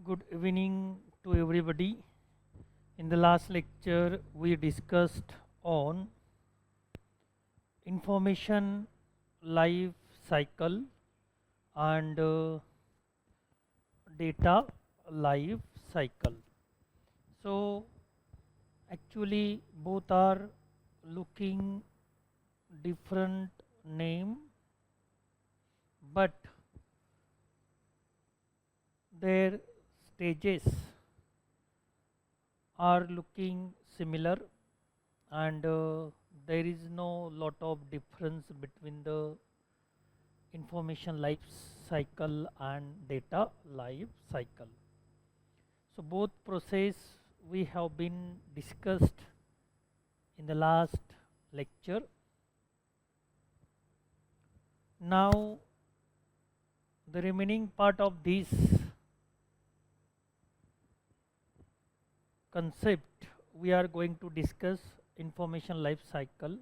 Good evening to everybody. In the last lecture, we discussed on information life cycle and data life cycle. So, actually, both are looking different name, but their stages are looking similar, and there is no lot of difference between the information life cycle and data life cycle. So both process we have been discussed in the last lecture. Now the remaining part of this concept we are going to discuss information life cycle,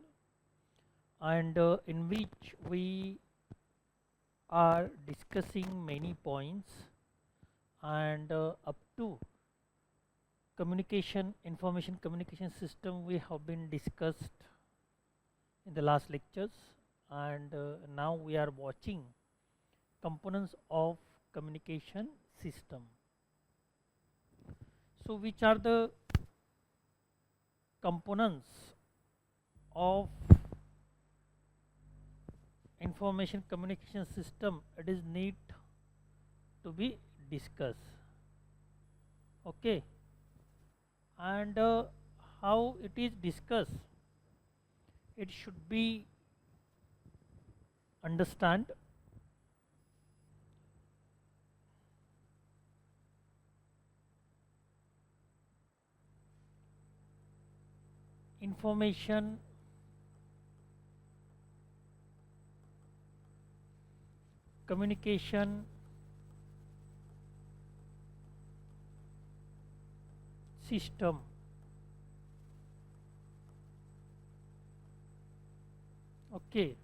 and in which we are discussing many points, and up to information communication system we have been discussed in the last lectures, and now we are watching components of communication system. So which are the components of information communication system? It is need to be discussed. Okay, and how it is discussed, it should be understand. Information communication system. Okay,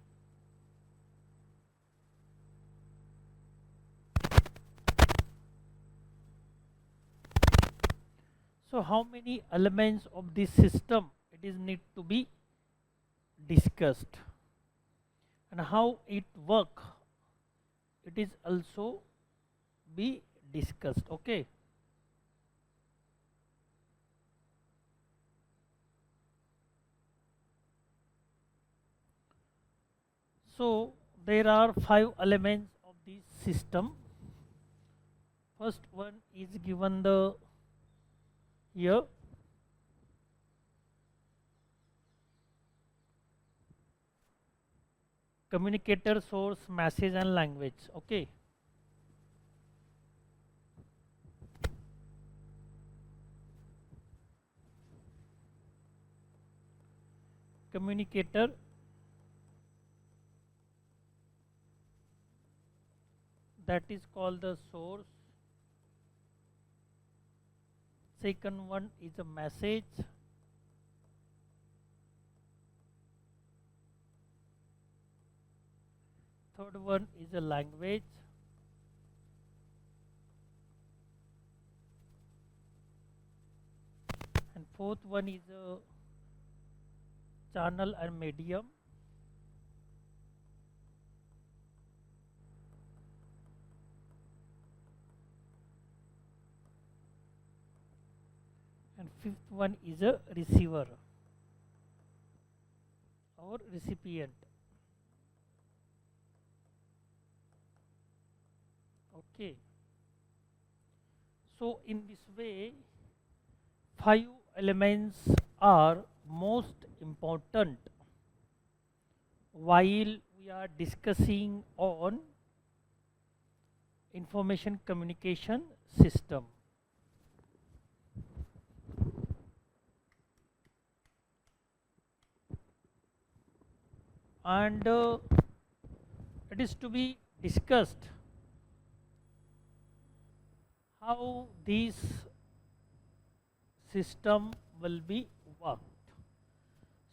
so how many elements of this system it is need to be discussed, and how it work, it is also be discussed. Okay, so there are 5 elements of this system. First one is given the here, communicator, source, message and language. Okay, communicator, that is called the source. Second one is a message. Third one is a language. And fourth one is a channel and medium. And fifth one is a receiver or recipient. Okay, so in this way 5 elements are most important while we are discussing on information communication system. And it is to be discussed how this system will be worked.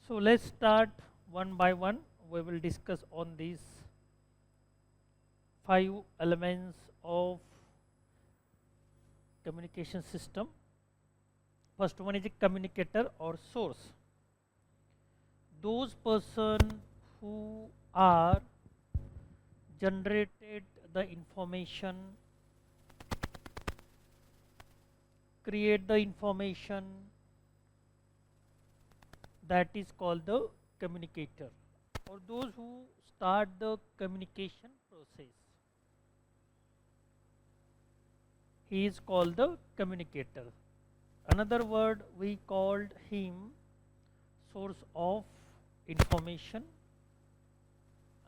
So let's start one by one. We will discuss on these 5 elements of communication system. First one is a communicator or source. Those person who are generated the information, create the information, that is called the communicator, or those who start the communication process, he is called the communicator. Another word we called him source of information,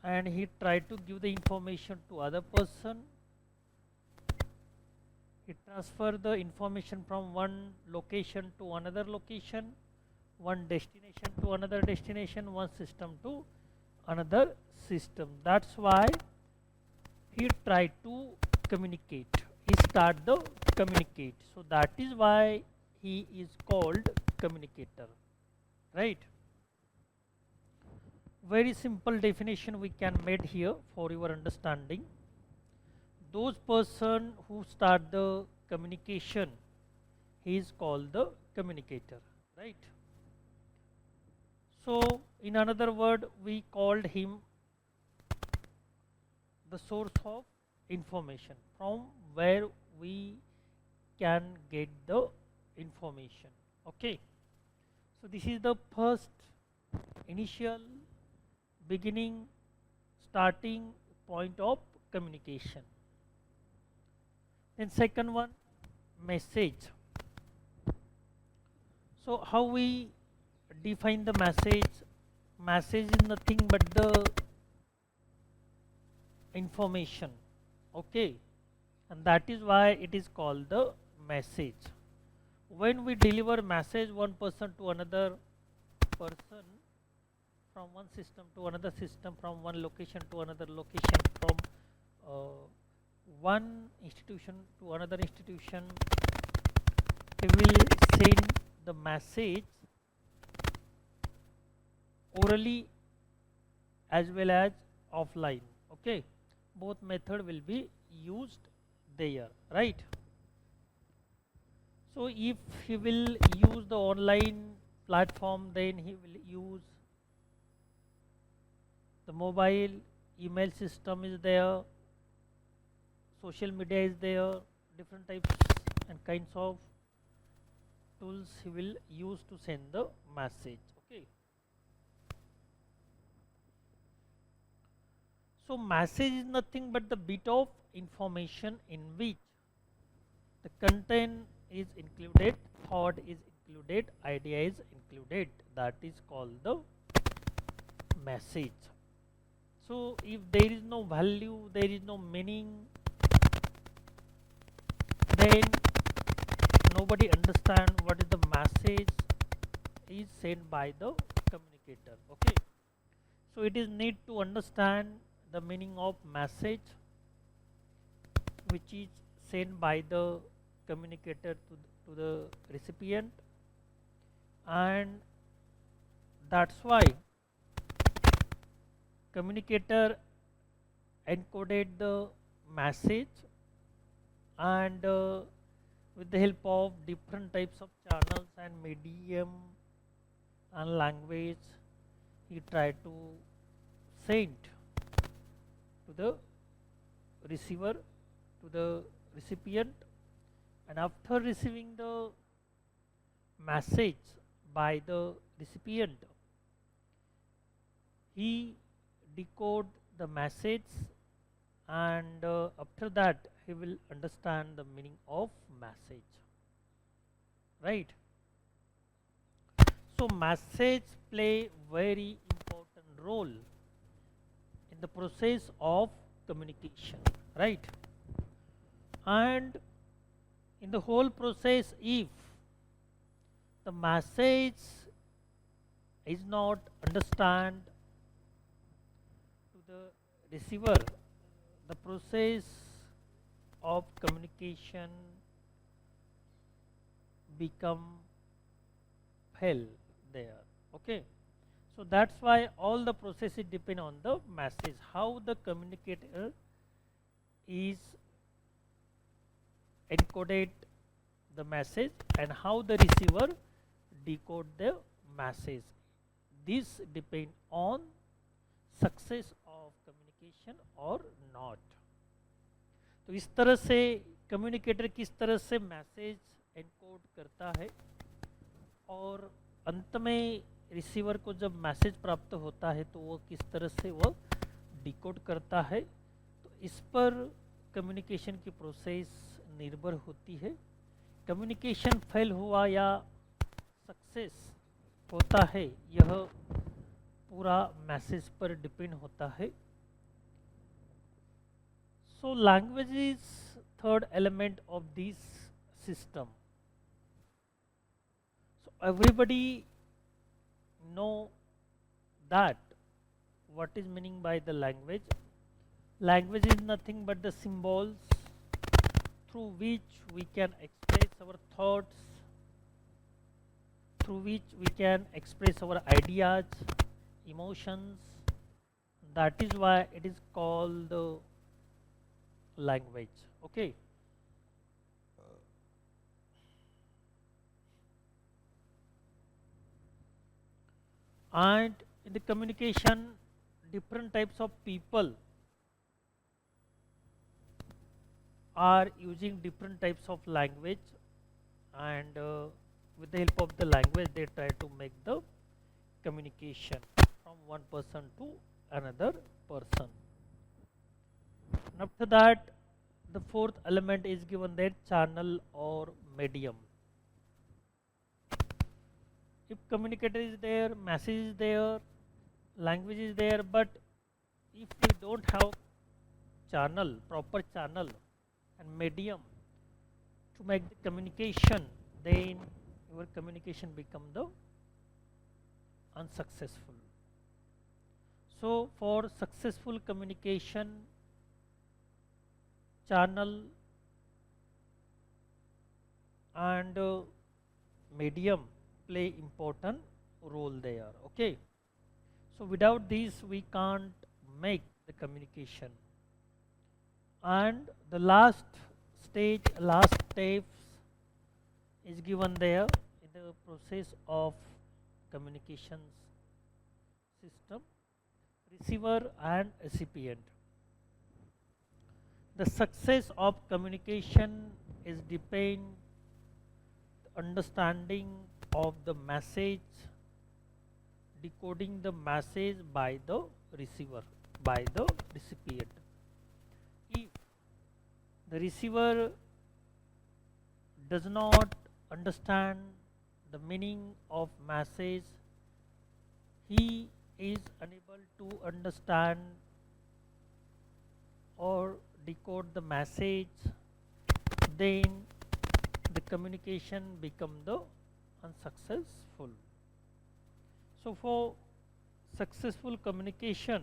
and he tried to give the information to other person. He transfer the information from one location to another location, one destination to another destination, one system to another system. That's why he tried to communicate. He start the communicate. So that is why he is called communicator, right? Very simple definition we can made here for your understanding. Those person who start the communication, he is called the communicator, right? So in another word we called him the source of information, from where we can get the information. Okay, so this is the first initial beginning starting point of communication. Then second one, message. So how we define the message? Message is nothing but the information, okay, and that is why it is called the message. When we deliver message one person to another person, from one system to another system, from one location to another location, from one institution to another institution, we will send the message orally as well as offline. Okay, both method will be used there, right? So if he will use the online platform, then he will use the mobile email system is there, social media is there, different types and kinds of tools he will use to send the message. Okay, so message is nothing but the bit of information in which the content is included, thought is included, idea is included, that is called the message. So if there is no value, there is no meaning, then nobody understand what is the message is sent by the communicator. Okay, so it is need to understand the meaning of message which is sent by the communicator to the recipient, and that's why communicator encoded the message, and with the help of different types of channels and medium and language, he tried to send to the receiver, to the recipient, and after receiving the message by the recipient, he decode the message, and after that he will understand the meaning of message, right? So message play very important role in the process of communication, right? And in the whole process, if the message is not understand to the receiver, the process of communication become fail there. Okay, so that's why all the processes depend on the message, how the communicator is encoded the message and how the receiver decode the message. This depend on success of communication और not. तो इस तरह से communicator किस तरह से message encode करता है और अंत में रिसीवर को जब मैसेज प्राप्त होता है तो वो किस तरह से वो डिकोड करता है, तो इस पर कम्युनिकेशन की प्रोसेस निर्भर होती है. कम्युनिकेशन फेल हुआ या सक्सेस होता है यह पूरा मैसेज पर डिपेंड होता है. So language is third element of this system. So everybody know that what is meaning by the language. Language is nothing but the symbols through which we can express our thoughts, through which we can express our ideas, emotions. That is why it is called the language. Okay. And in the communication, different types of people are using different types of language, and with the help of the language they try to make the communication from one person to another person. And after that, the fourth element is given that channel or medium. If communicator is there, message is there, language is there, but if we don't have channel, proper channel and medium to make the communication, then your communication become the unsuccessful. So for successful communication, channel and medium play important role there. Okay. So without these we can't make the communication. And the last stage, last steps is given there in the process of communications system, receiver and recipient. The success of communication is depend understanding of the message, decoding the message by the receiver, by the recipient. If the receiver does not understand the meaning of message, he is unable to understand or decode the message, then the communication become the unsuccessful. So for successful communication,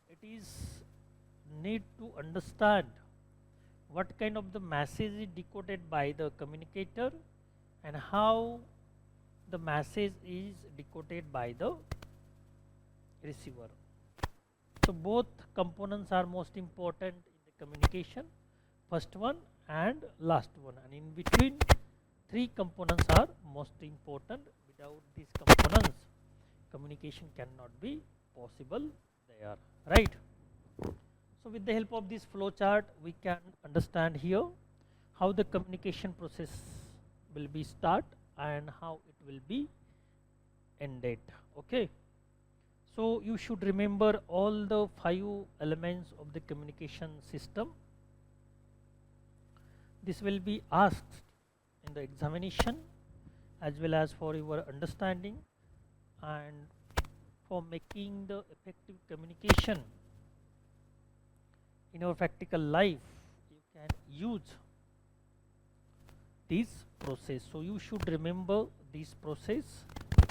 it is need to understand what kind of the message is decoded by the communicator and how the message is decoded by the receiver. So both components are most important in the communication, first one and last one, and in between three components are most important. Without these components, communication cannot be possible there, right? So with the help of this flow chart, we can understand here how the communication process will be start and how it will be ended. Okay. So you should remember all the 5 elements of the communication system. This will be asked in the examination as well as for your understanding, and for making the effective communication in your practical life you can use this process. So you should remember this process.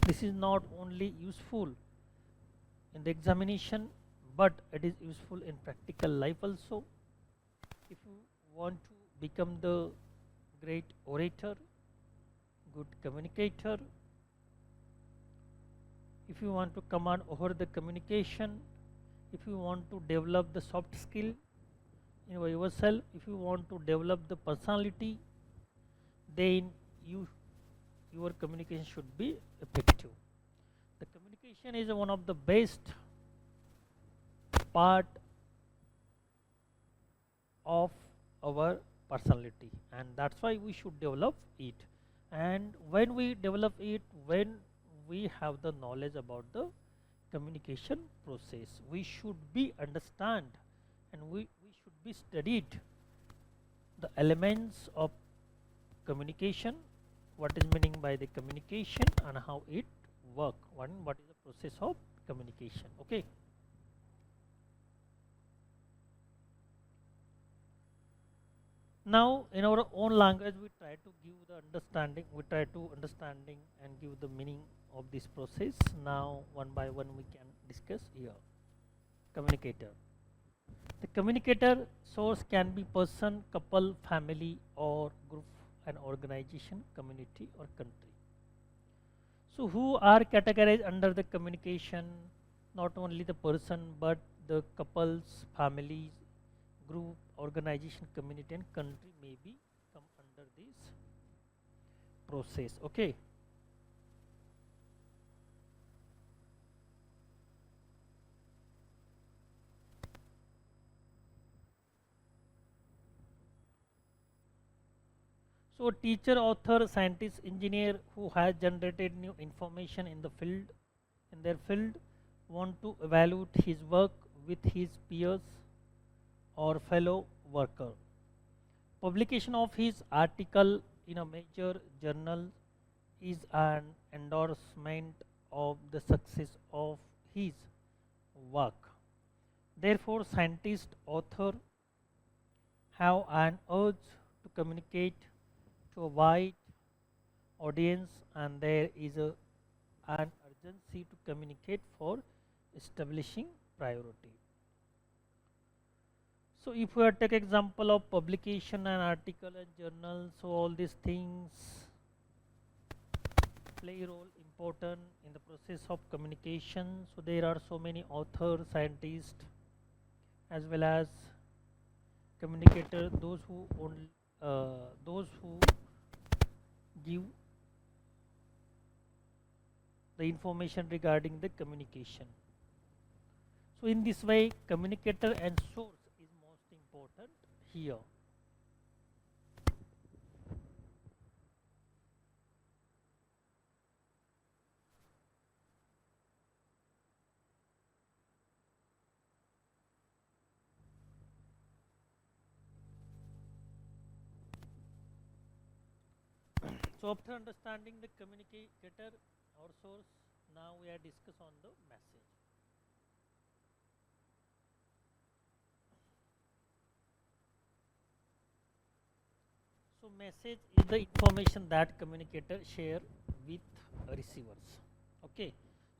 This is not only useful in the examination, but it is useful in practical life also. If you want to become the great orator, good communicator, if you want to command over the communication, if you want to develop the soft skill in yourself, if you want to develop the personality, then you your communication should be effective. The communication is one of the best part of our personality, and that's why we should develop it. And when we develop it, when we have the knowledge about the communication process, we should be understand, and we should be studied the elements of communication, what is meaning by the communication and how it work, what is the process of communication. Okay, now in our own language we try to give the understanding, we try to understanding and give the meaning of this process. Now one by one we can discuss here. Communicator. The communicator source can be person, couple, family, or group, an organization, community, or country. So who are categorized under the communication? Not only the person but the couples, families, group, organization, community, and country may be come under this process. Okay. So teacher, author, scientist, engineer who has generated new information in the field, in their field, want to evaluate his work with his peers or fellow worker. Publication of his article in a major journal is an endorsement of the success of his work. Therefore, scientist, author have an urge to communicate to a wide audience, and there is an urgency to communicate for establishing priority. So if we take example of publication and article and journal, so all these things play a role important in the process of communication. So there are so many authors, scientists, as well as communicator, those who give the information regarding the communication. So in this way, communicator and source is most important here. So after understanding the communicator or source, now we are discuss on the message. So message is the information that communicator share with receivers. Okay.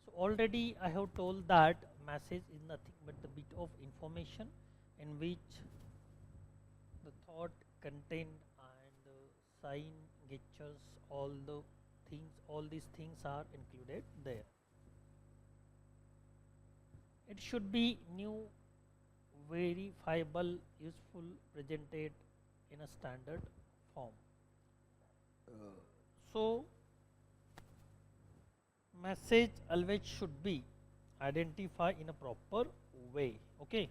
So already I have told that message is nothing but the bit of information in which the thought, content, and sign, gestures, all the things, all these things are included there. It should be new, verifiable, useful, presented in a standard form. So message always should be identified in a proper way. Okay.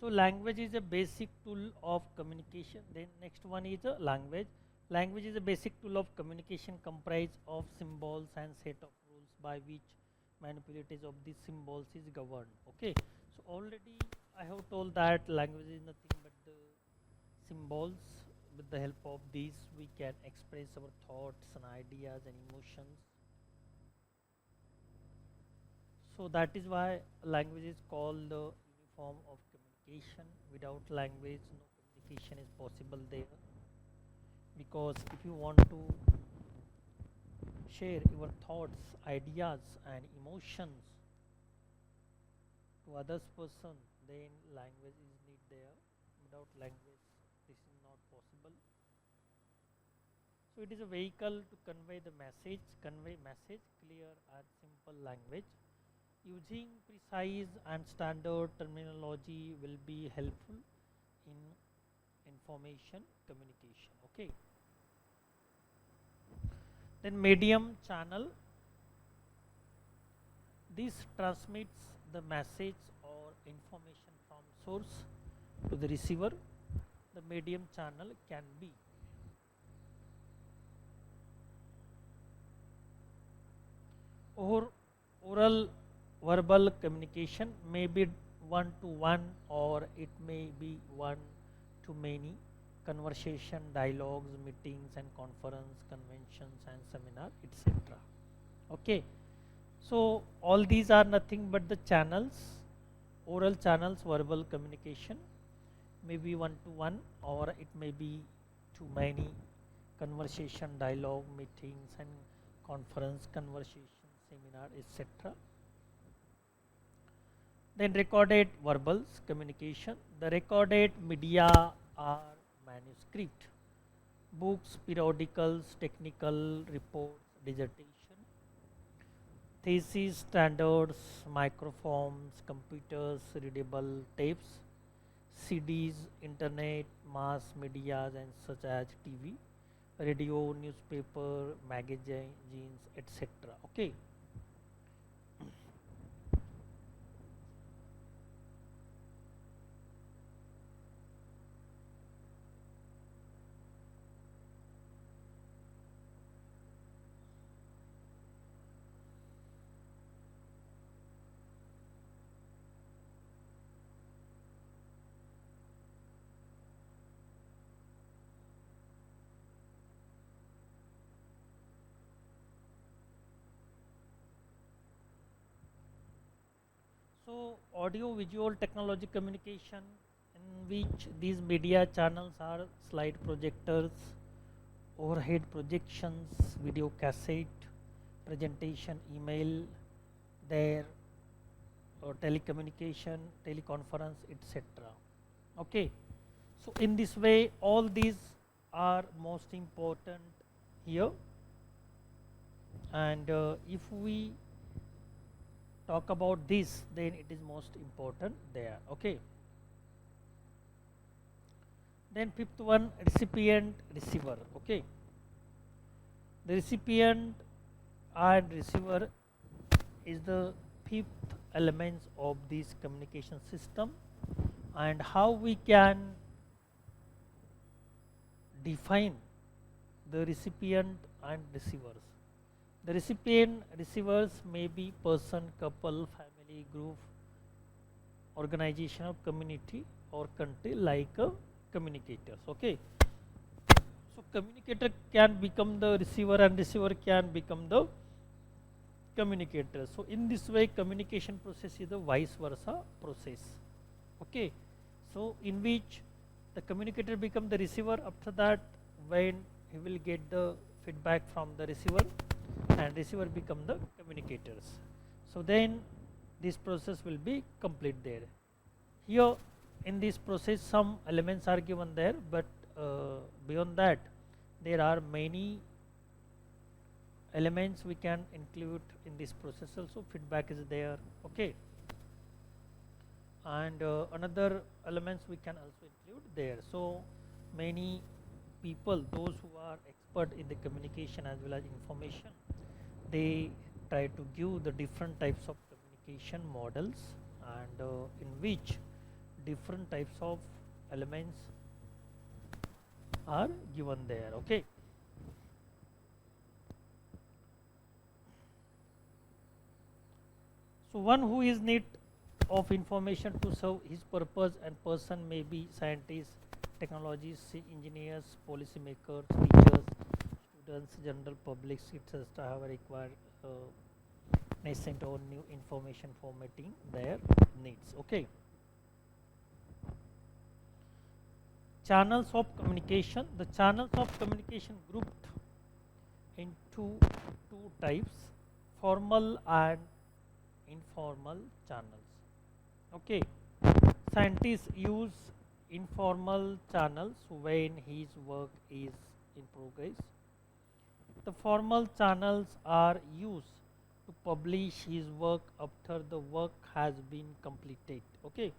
So language is a basic tool of communication. Then next one is a language. Language is a basic tool of communication comprised of symbols and set of rules by which manipulation of these symbols is governed. Okay. So already I have told that language is nothing but the symbols. With the help of these we can express our thoughts and ideas and emotions. So that is why language is called the uniform of communication. Without language, no communication is possible there. Because if you want to share your thoughts, ideas, and emotions to others person, then language is need there. Without language this is not possible. So it is a vehicle to convey message clear and simple language. Using precise and standard terminology will be helpful in information communication. Okay. Then medium channel, this transmits the message or information from source to the receiver. The medium channel can be oral verbal communication, may be one to one or it may be one to many, conversation, dialogues, meetings and conference, conventions and seminar, etc. Okay. So all these are nothing but the channels, oral channels, verbal communication, may be one to one or it may be too many, conversation, dialogue, meetings and conference, conversation, seminar, etc. Then recorded verbals communication, the recorded media are manuscript, books, periodicals, technical reports, dissertation, thesis, standards, microphones, computers, readable tapes, CDs, internet, mass medias and such as TV, radio, newspaper, magazines, etc. Okay. So audio visual technology communication, in which these media channels are slide projectors, overhead projections, video cassette, presentation, email, their telecommunication, teleconference, etc. Okay. So in this way all these are most important here, and if we talk about this then it is most important there. Okay. Then fifth one, recipient receiver. Okay. The recipient and receiver is the fifth elements of this communication system, and how we can define the recipient and receivers. The recipient receivers may be person, couple, family, group, organization or community or country, like communicators. Okay. So communicator can become the receiver and receiver can become the communicator. So in this way communication process is the vice versa process. Okay. So in which the communicator become the receiver, after that when he will get the feedback from the receiver, and receiver become the communicators. So then this process will be complete there. Here in this process some elements are given there, but beyond that there are many elements we can include in this process also. Feedback is there. Okay. And another elements we can also include there. So many people, those who are expert in the communication as well as information, they try to give the different types of communication models, and in which different types of elements are given there. Okay. So one who is need of information to serve his purpose and person may be scientists, technologists, engineers, policymakers, teachers, students, general public, etc. have required nascent or new information formatting their needs. Okay. Channels of communication. The channels of communication grouped into two types, formal and informal channels. Okay, scientists use informal channels when his work is in progress. The formal channels are used to publish his work after the work has been completed. Okay.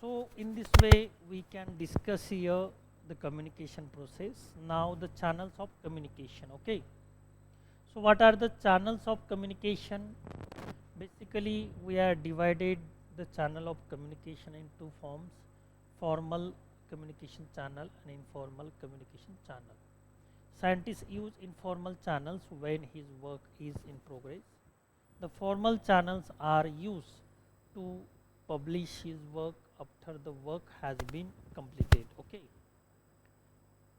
So in this way we can discuss here the communication process. Now the channels of communication. Okay. So what are the channels of communication? Basically we are divided the channel of communication in two forms: formal communication channel and informal communication channel. Scientists use informal channels when his work is in progress. The formal channels are used to publish his work after the work has been completed. Okay.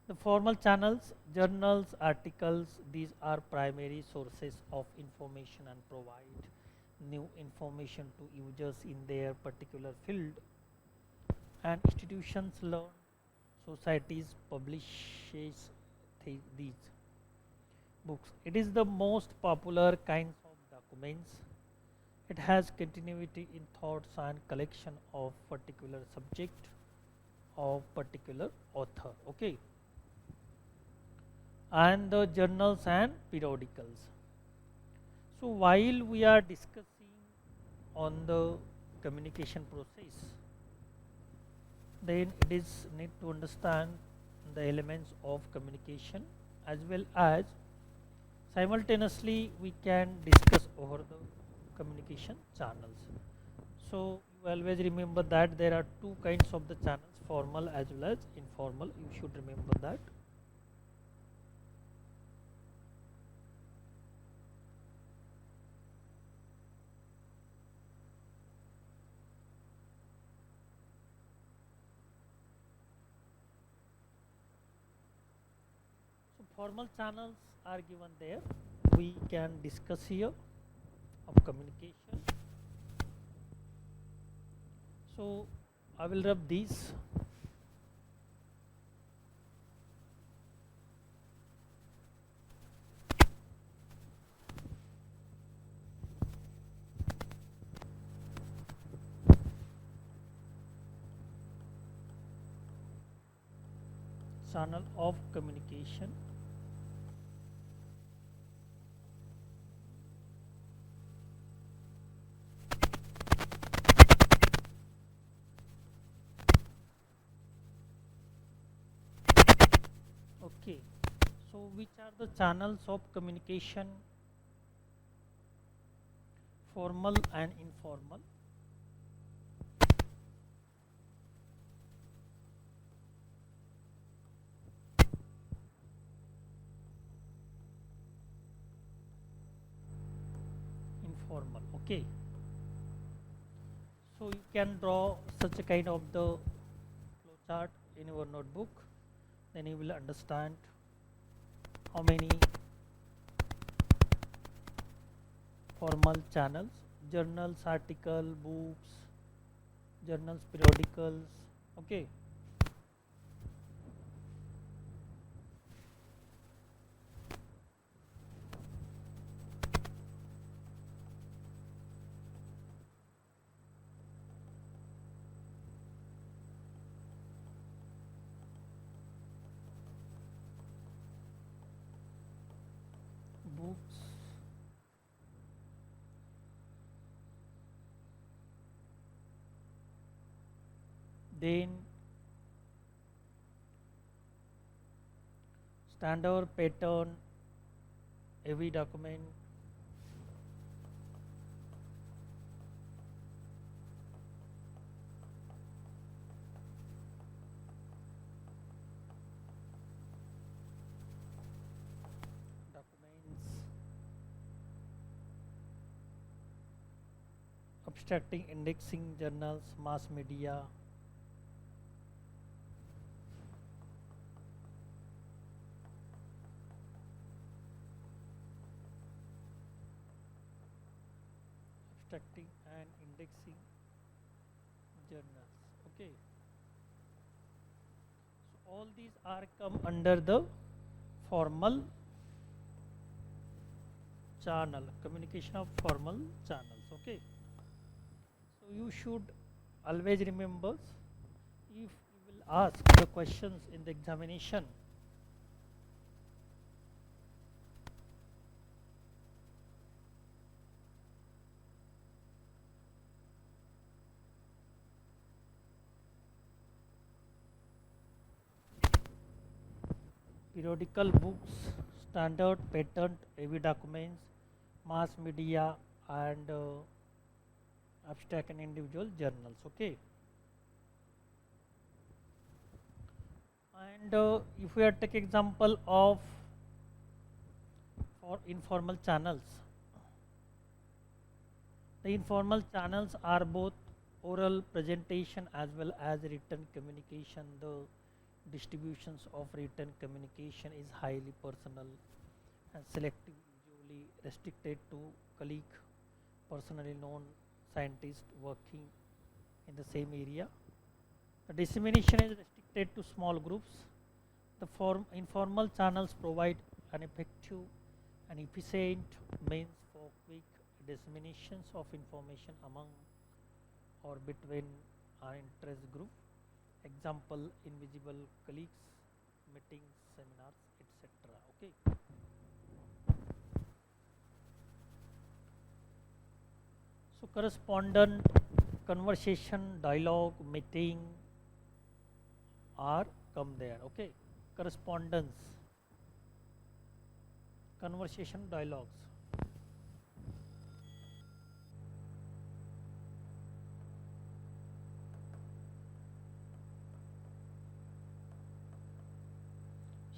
The formal channels, journals, articles, these are primary sources of information and provide new information to users in their particular field. And institutions learn, societies publishes these books. It is the most popular kinds of documents. It has continuity in thoughts and collection of particular subject of particular author. Okay. And the journals and periodicals. So while we are discussing on the communication process, then it is need to understand the elements of communication as well as simultaneously we can discuss over the communication channels. So you always remember that there are two kinds of the channels, formal as well as informal. You should remember that. So formal channels are given there. We can discuss here of communication. So I will rub these. Channel of communication. Okay, so which are the channels of communication, formal and informal? Informal. Okay, so you can draw such a kind of the flow chart in your notebook, then you will understand how many formal channels: journals, article, books, journals, periodicals. Okay. Books, then standard pattern, every document, documents, abstracting, indexing, journals, mass media. journals. Okay, so all these are come under the formal channel, communication of formal channels. Okay, so you should always remember, if you will ask the questions in the examination, periodical books, standard, patent, AV documents, mass media, and abstract and individual journals. Okay, and if we are take example of for informal channels, the informal channels are both oral presentation as well as written communication. The distributions of written communication is highly personal and selective, usually restricted to colleague, personally known scientists working in the same area. The dissemination is restricted to small groups. The informal channels provide an effective and efficient means for quick disseminations of information among or between an interest group. Example, invisible colleagues, meetings, seminars, etc. Okay. So correspondent, conversation, dialogue, meeting are come there. Okay. Correspondence, conversation, dialogues.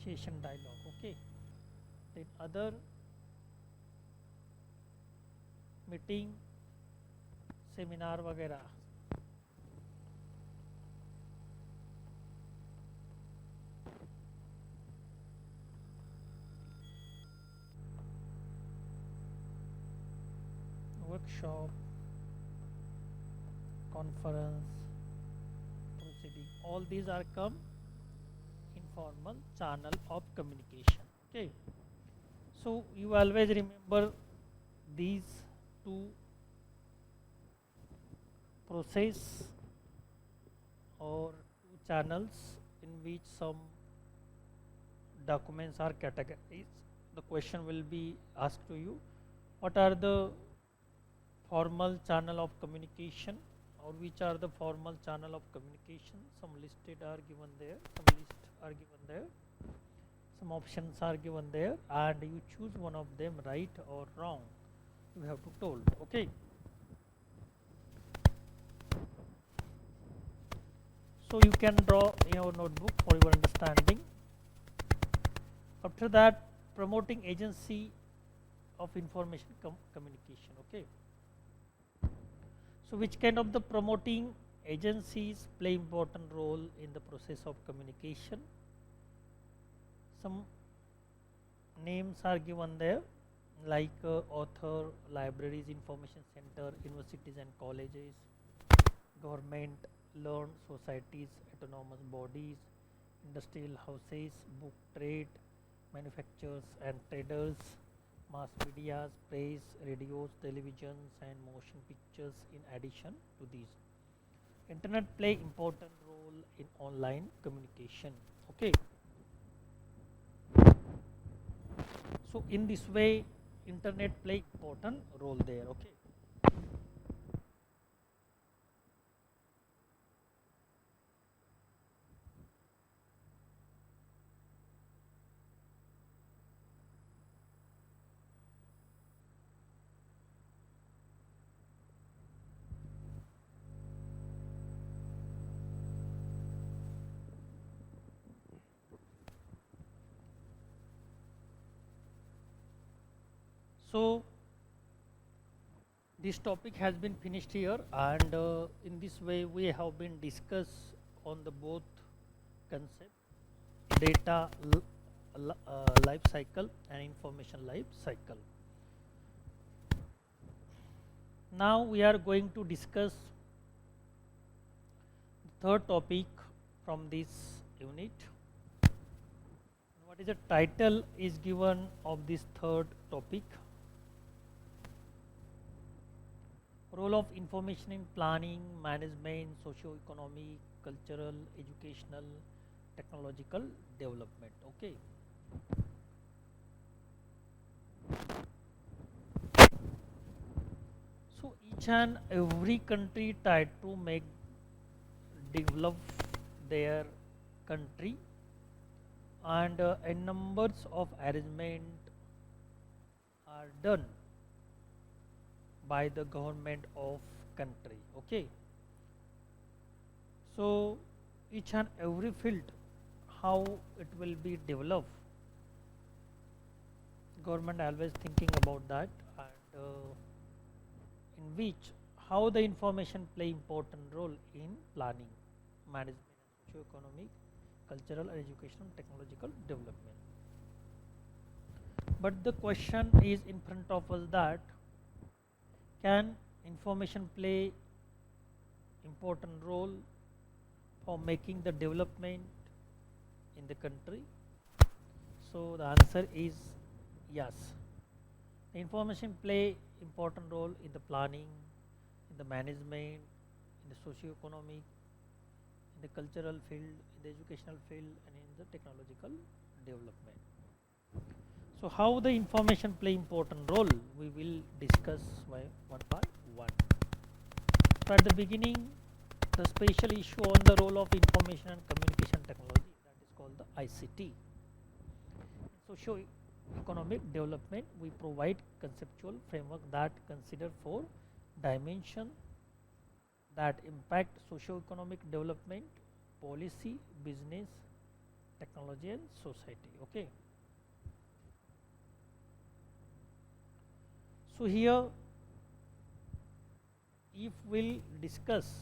Session dialogue. Okay. Then other, meeting, seminar वगैरह. Workshop, conference, proceeding, all these are come informal channel of communication. Okay, so you always remember these two process or two channels in which some documents are categorized. The question will be asked to you, what are the formal channel of communication, or which are the formal channel of communication? Some listed are given there, some list are given there, some options are given there, and you choose one of them, right or wrong, you have to told. Okay, so you can draw in your notebook for your understanding. After that, promoting agency of information communication. Okay, so which kind of the promoting agencies play important role in the process of communication? Some names are given there, like author, libraries, information center, universities and colleges, government, learned societies, autonomous bodies, industrial houses, book trade, manufacturers and traders, mass media, press, radios, televisions and motion pictures. In addition to these, internet play important role in online communication. Okay, so in this way internet play important role there. Okay, so this topic has been finished here, and in this way we have been discussed on the both concept, data life cycle and information life cycle. Now we are going to discuss third topic from this unit. What is the title is given of this third topic? Role of information in planning, management, socio-economic, cultural, educational, technological development. Okay. So each and every country tried to make develop their country, and a numbers of arrangement are done by the government of country. Okay. So each and every field, how it will be developed, government always thinking about that, and in which how the information play important role in planning, management, and socio-economic, cultural, and educational, technological development. But the question is in front of us that can information play important role for making the development in the country? So the answer is yes. The information play important role in the planning, in the management, in the socio-economic, in the cultural field, in the educational field, and in the technological development. So how the information play important role, we will discuss one by one. So at the beginning, the special issue on the role of information and communication technology, that is called the ICT. Socio-economic development, we provide conceptual framework that consider four dimensions that impact socio-economic development: policy, business, technology, and society. Okay. So here, if we'll discuss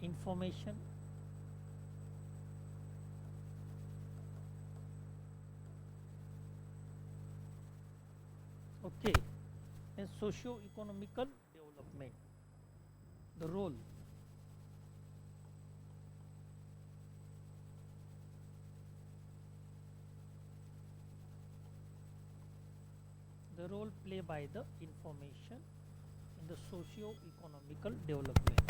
information, okay, and socio-economical development, the role. The role played by the information in the socio-economical development.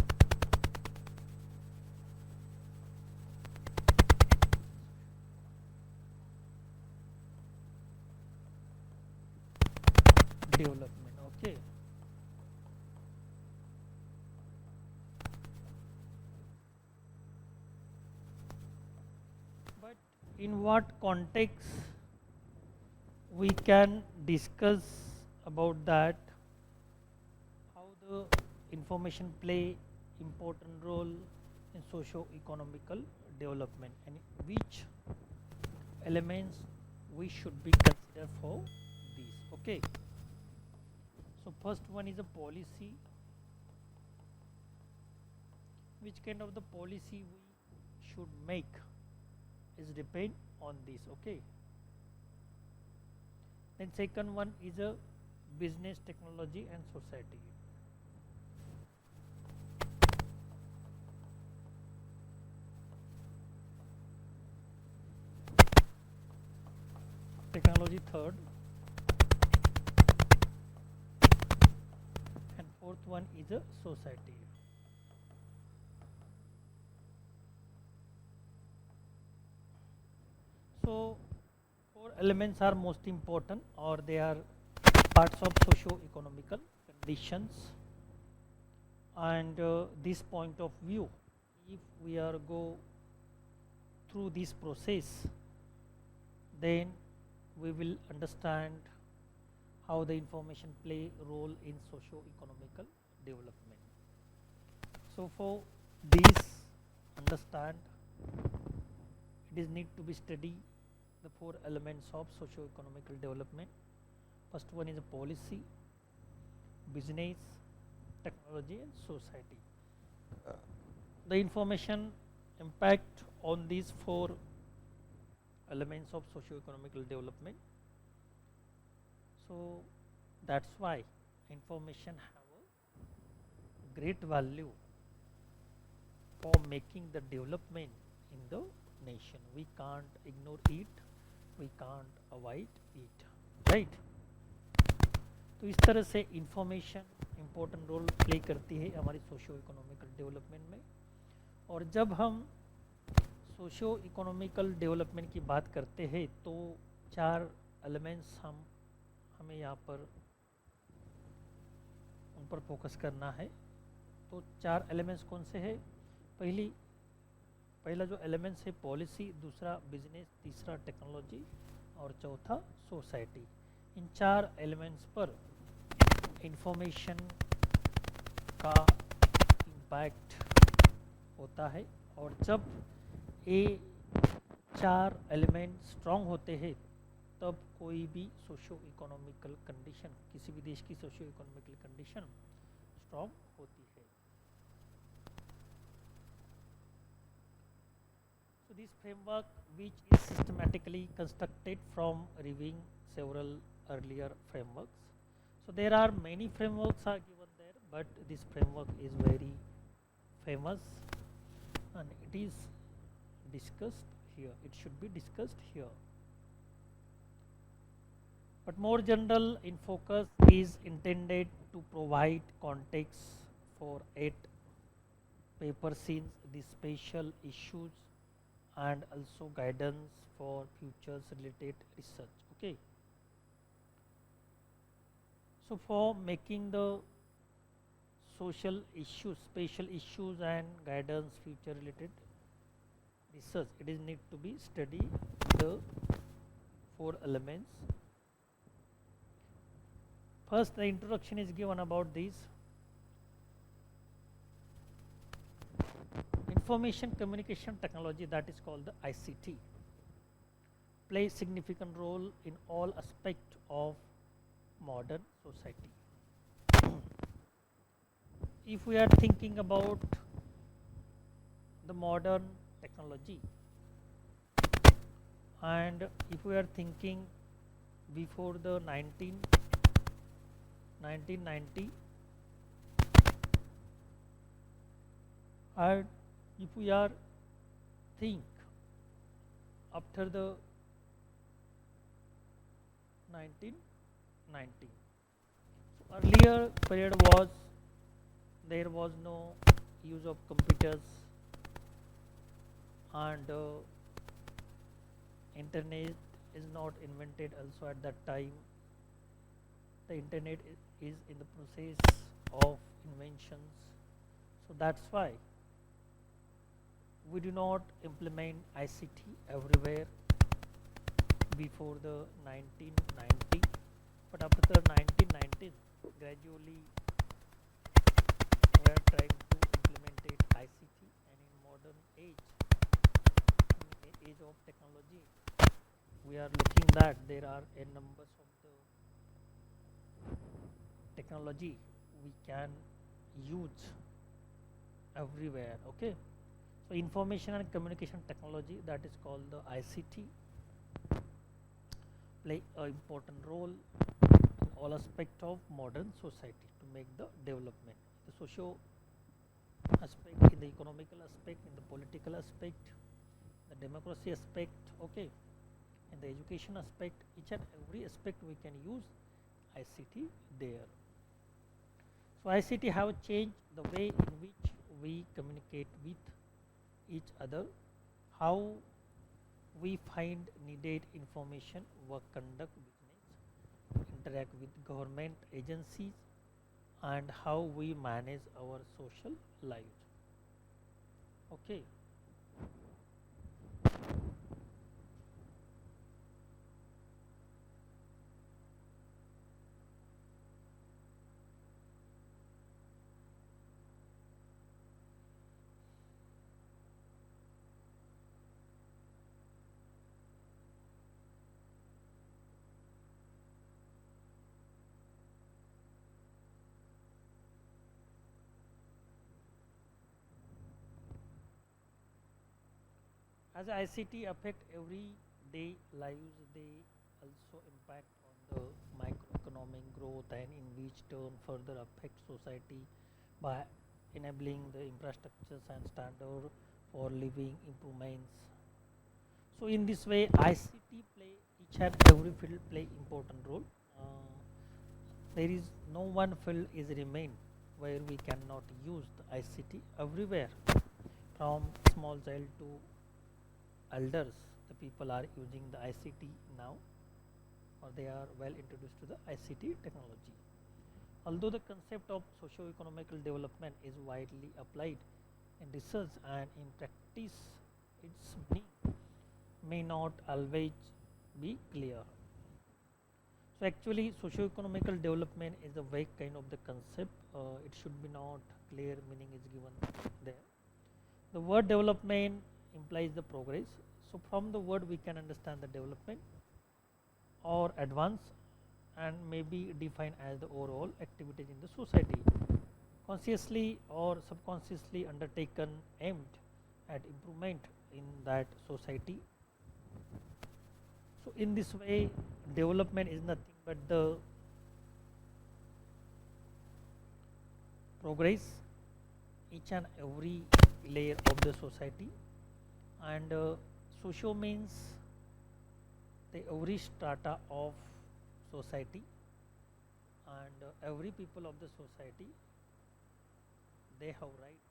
Development, okay. But in what context we can discuss about that, how the information play important role in socio-economical development, and which elements we should be considered for these. Okay. So first one is a policy. Which kind of the policy we should make is depend on this. Okay. Then second one is a business, technology, and society. Technology third, and fourth one is a society. So four elements are most important, or they are parts of socio-economical conditions, and this point of view, if we are go through this process, then we will understand how the information play role in socio-economical development. So for this understand, it is need to be study the four elements of socio-economical development. First one is a policy, business, technology, and society. The information impact on these four elements of socio-economical development. So that's why information have a great value for making the development in the nation. We can't ignore it, we can't avoid it, right? तो इस तरह से information important role play करती है हमारी socio economical development में। और जब हम सोशो इकोनॉमिकल डेवलपमेंट की बात करते हैं तो चार एलिमेंट्स हमें यहाँ पर उन पर फोकस करना है। तो चार एलिमेंट्स कौन से हैं? पहला जो एलिमेंट्स है पॉलिसी, दूसरा बिजनेस, तीसरा टेक्नोलॉजी और चौथा सोसाइटी। इन चार एलिमेंट्स पर इंफॉर्मेशन का इम्पैक्ट होता है। और जब ये चार एलिमेंट स्ट्रॉन्ग होते हैं तब कोई भी सोशो इकोनॉमिकल कंडीशन, किसी भी देश की सोशो इकोनॉमिकल कंडीशन स्ट्रॉन्ग होती है। So this framework, which is systematically constructed from reviewing several earlier frameworks. So there are many frameworks are given there, but this framework is very famous and it is discussed here. It should be discussed here. But more general in focus is intended to provide context for 8 paper scenes, the special issues and also guidance for futures related research. Okay. So for making the social issues, special issues and guidance future related research, it is need to be study the 4 elements. First, the introduction is given about these. Information communication technology, that is called the ICT, plays significant role in all aspects of modern society. If we are thinking about the modern technology and if we are thinking before the 1990 and if we are think after the 1990, so earlier period was there was no use of computers and internet is not invented also at that time. The internet is in the process of inventions, so that's why we do not implement ICT everywhere before the 1990, but after the 1990s gradually we are trying to implement ICT, and in modern age, in the age of technology, we are looking that there are a numbers of the technology we can use everywhere. Okay. So information and communication technology, that is called the ICT, play an important role in all aspects of modern society to make the development. The socio aspect, in the economical aspect, in the political aspect, the democracy aspect, okay, in the education aspect, each and every aspect we can use ICT there. So ICT have changed the way in which we communicate with each other, how we find needed information, work, conduct business, interact with government agencies, and how we manage our social lives. Okay. As ICT affect everyday lives, they also impact on the microeconomic growth and in which turn further affect society by enabling the infrastructures and standard for living improvements. So in this way, ICT play each and every field play important role. Uh, there is no one field is remain where we cannot use the ICT everywhere, from small child to elders. The people are using the ICT now, or they are well introduced to the ICT technology. Although the concept of socio-economical development is widely applied in research and in practice, its meaning may not always be clear. So actually, socio-economical development is a vague kind of the concept. It should be not clear meaning is given there. The word development implies the progress. So from the word we can understand the development or advance and may be defined as the overall activities in the society, consciously or subconsciously undertaken aimed at improvement in that society. So in this way, development is nothing but the progress each and every layer of the society, and socio means the every strata of society, and every people of the society, they have right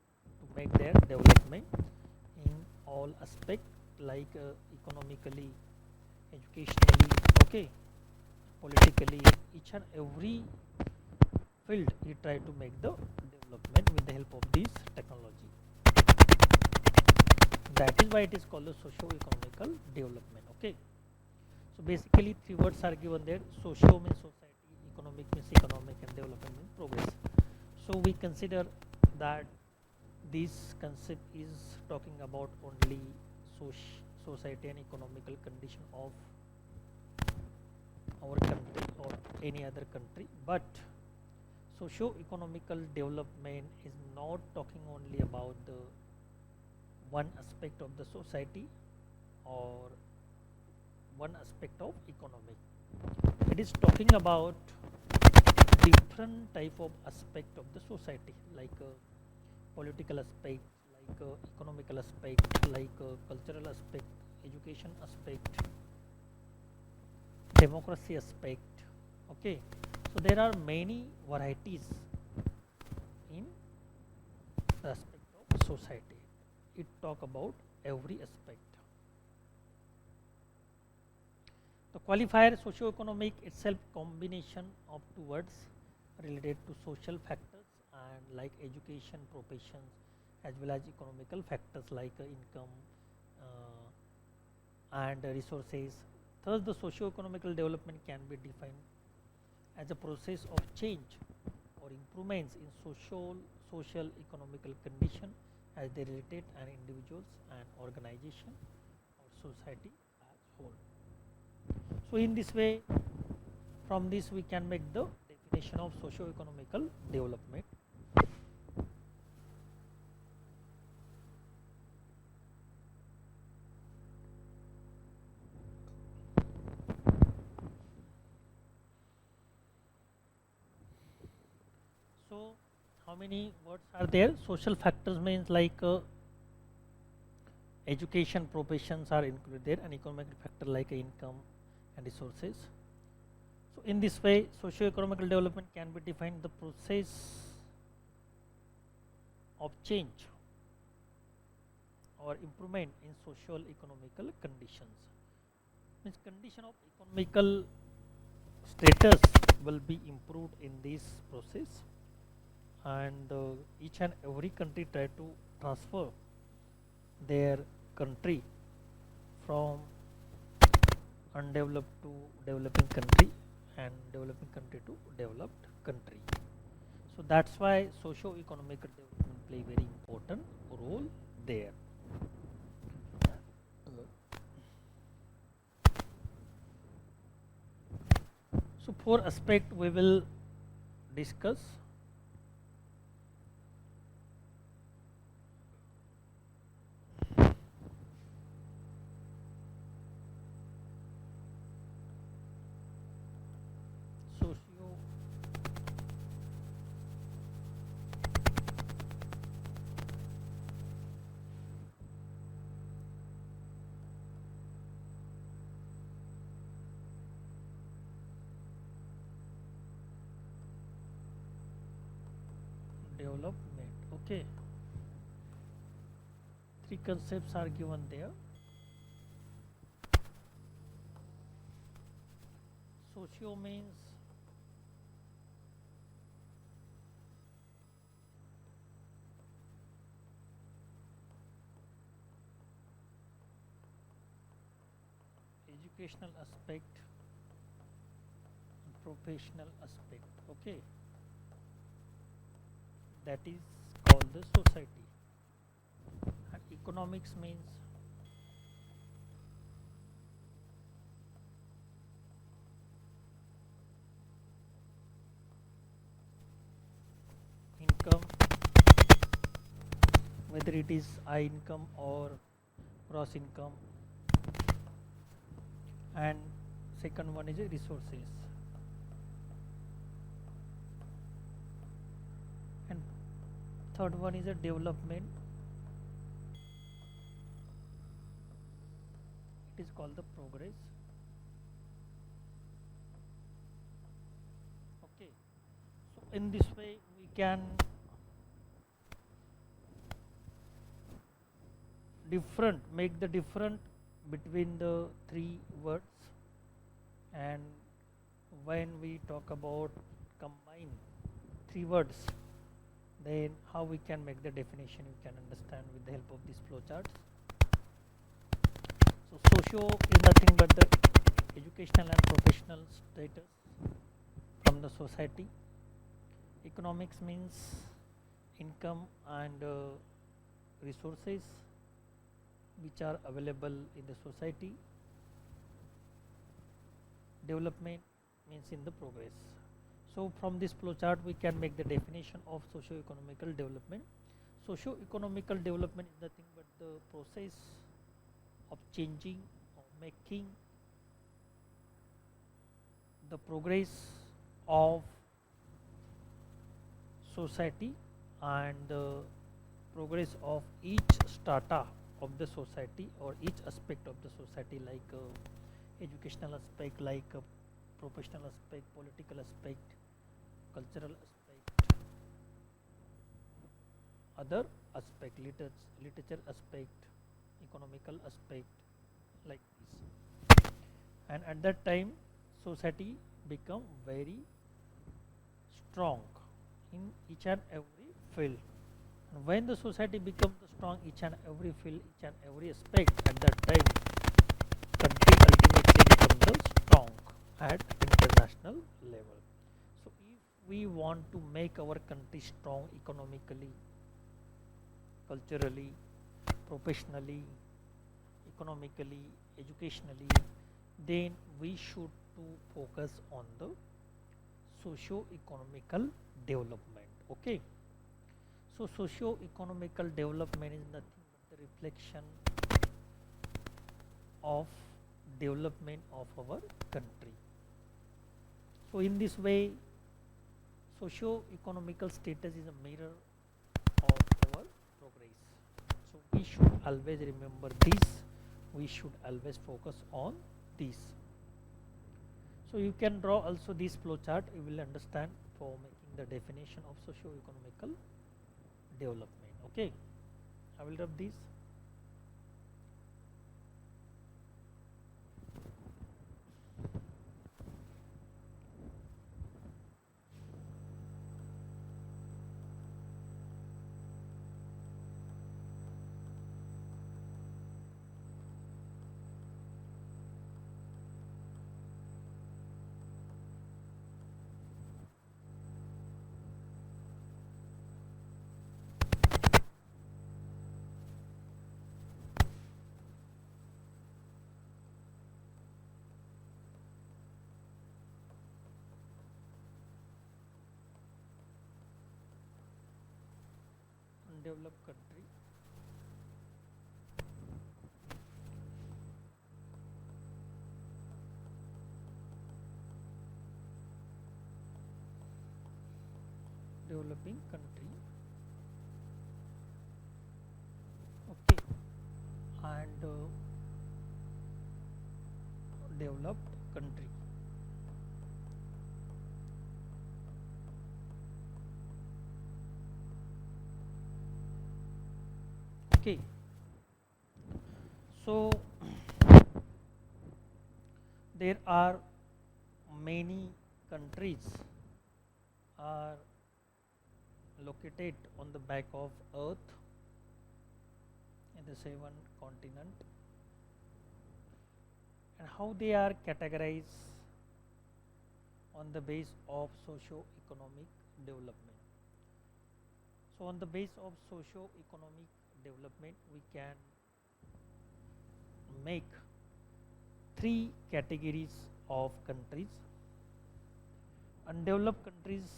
to make their development in all aspect, like economically, educationally, okay, politically, each and every field we try to make the development with the help of this technology. That is why it is called the socio-economical development. Okay. So basically, three words are given there. Socio means society, economic means economic, and development means progress. So we consider that this concept is talking about only society and economical condition of our country or any other country, but socio-economical development is not talking only about the one aspect of the society or one aspect of economic. It is talking about different type of aspect of the society, like political aspect, like economical aspect, like cultural aspect, education aspect, democracy aspect. Okay, so there are many varieties in the aspect of society. It talk about every aspect. The qualifier socio-economic itself combination of two words related to social factors and like education, professions, as well as economical factors like income and resources. Thus, the socio-economical development can be defined as a process of change or improvements in social economical condition as they related an individuals and organization or society as whole. So in this way, from this we can make the definition of socio-economical development. So how many words are there? Social factors means like education, professions are included there, and economic factor like income and resources. So in this way, socio-economical development can be defined the process of change or improvement in social economical conditions. Means condition of economical status will be improved in this process, and each and every country try to transfer their country from undeveloped to developing country and developing country to developed country. So that's why socio-economical development play very important role there. So four aspect we will discuss. development. Okay, three concepts are given there. Socio means educational aspect and professional aspect. Okay, that is called the society. And economics means income, whether it is high income or gross income, and second one is resources, and third one is a development. It is called the progress. Okay, so in this way we can make the different between the three words. And when we talk about combine three words, then how we can make the definition you can understand with the help of these flowcharts. So socio is nothing but the educational and professional status from the society. Economics means income and resources which are available in the society. Development means in the progress. So from this flowchart we can make the definition of socio-economical development. Socio-economical development is nothing but the process of changing or making the progress of society and the progress of each strata of the society or each aspect of the society, like educational aspect, like professional aspect, political aspect, cultural aspect, other aspect, literature aspect, economical aspect, like this. And at that time society become very strong in each and every field. And when the society becomes strong each and every field, each and every aspect, at that time country ultimately becomes strong at international level. So if we want to make our country strong economically, culturally, professionally, economically, educationally, then we should to focus on the socio-economical development. Okay, so socio-economical development is nothing but the reflection of development of our country. So in this way socio-economical status is a mirror of our progress. So we should always remember this, we should always focus on this. So you can draw also this flowchart, you will understand for making the definition of socio-economical development. Okay, I will rub this. Undeveloped country, developing country, okay, and developed country. Okay, so there are many countries are located on the back of earth in the seven continent, and how they are categorized on the base of socio-economic development. So on the base of socio-economic development we can make three categories of countries. Undeveloped countries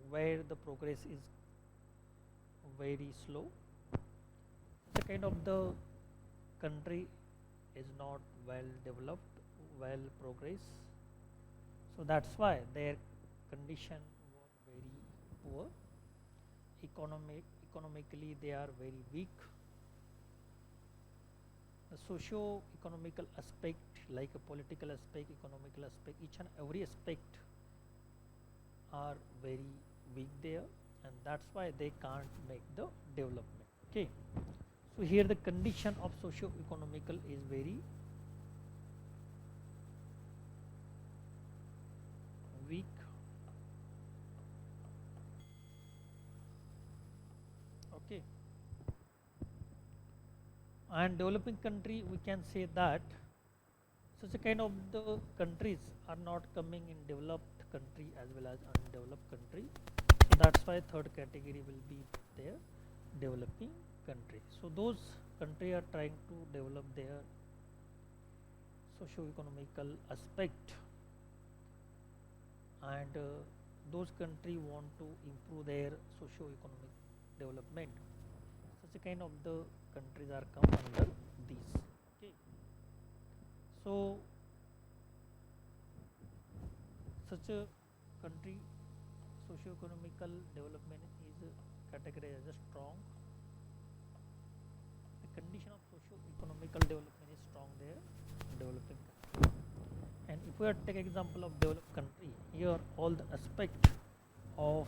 where the progress is very slow, the kind of the country is not well developed, well progressed, so that's why their condition was very poor. Economically they are very weak. The socio-economical aspect, like a political aspect, economical aspect, each and every aspect are very weak there, and that's why they can't make the development. Okay, so here the condition of socio-economical is very weak. Okay, and developing country we can say that such a kind of the countries are not coming in developed country as well as undeveloped country, so that's why third category will be there, developing country. So those country are trying to develop their socio-economical aspect, and those country want to improve their socio-economic development. Such a kind of the countries are come under these. Okay, so such a country socio-economical development is categorized as a strong. The condition of socio-economical development is strong there, developing country. And if we are take example of developed country, here all the aspect of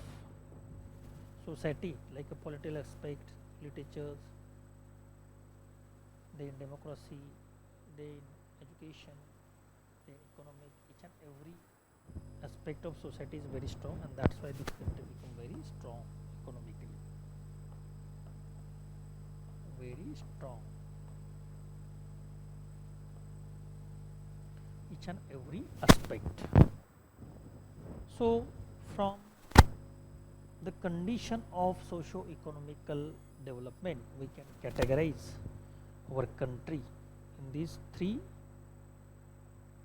society, like a political aspect, literatures, then democracy, then education, then economic, each and every aspect of society is very strong, and that's why this country become very strong economically, very strong, each and every aspect. So from the condition of socio-economical development we can categorize our country in these three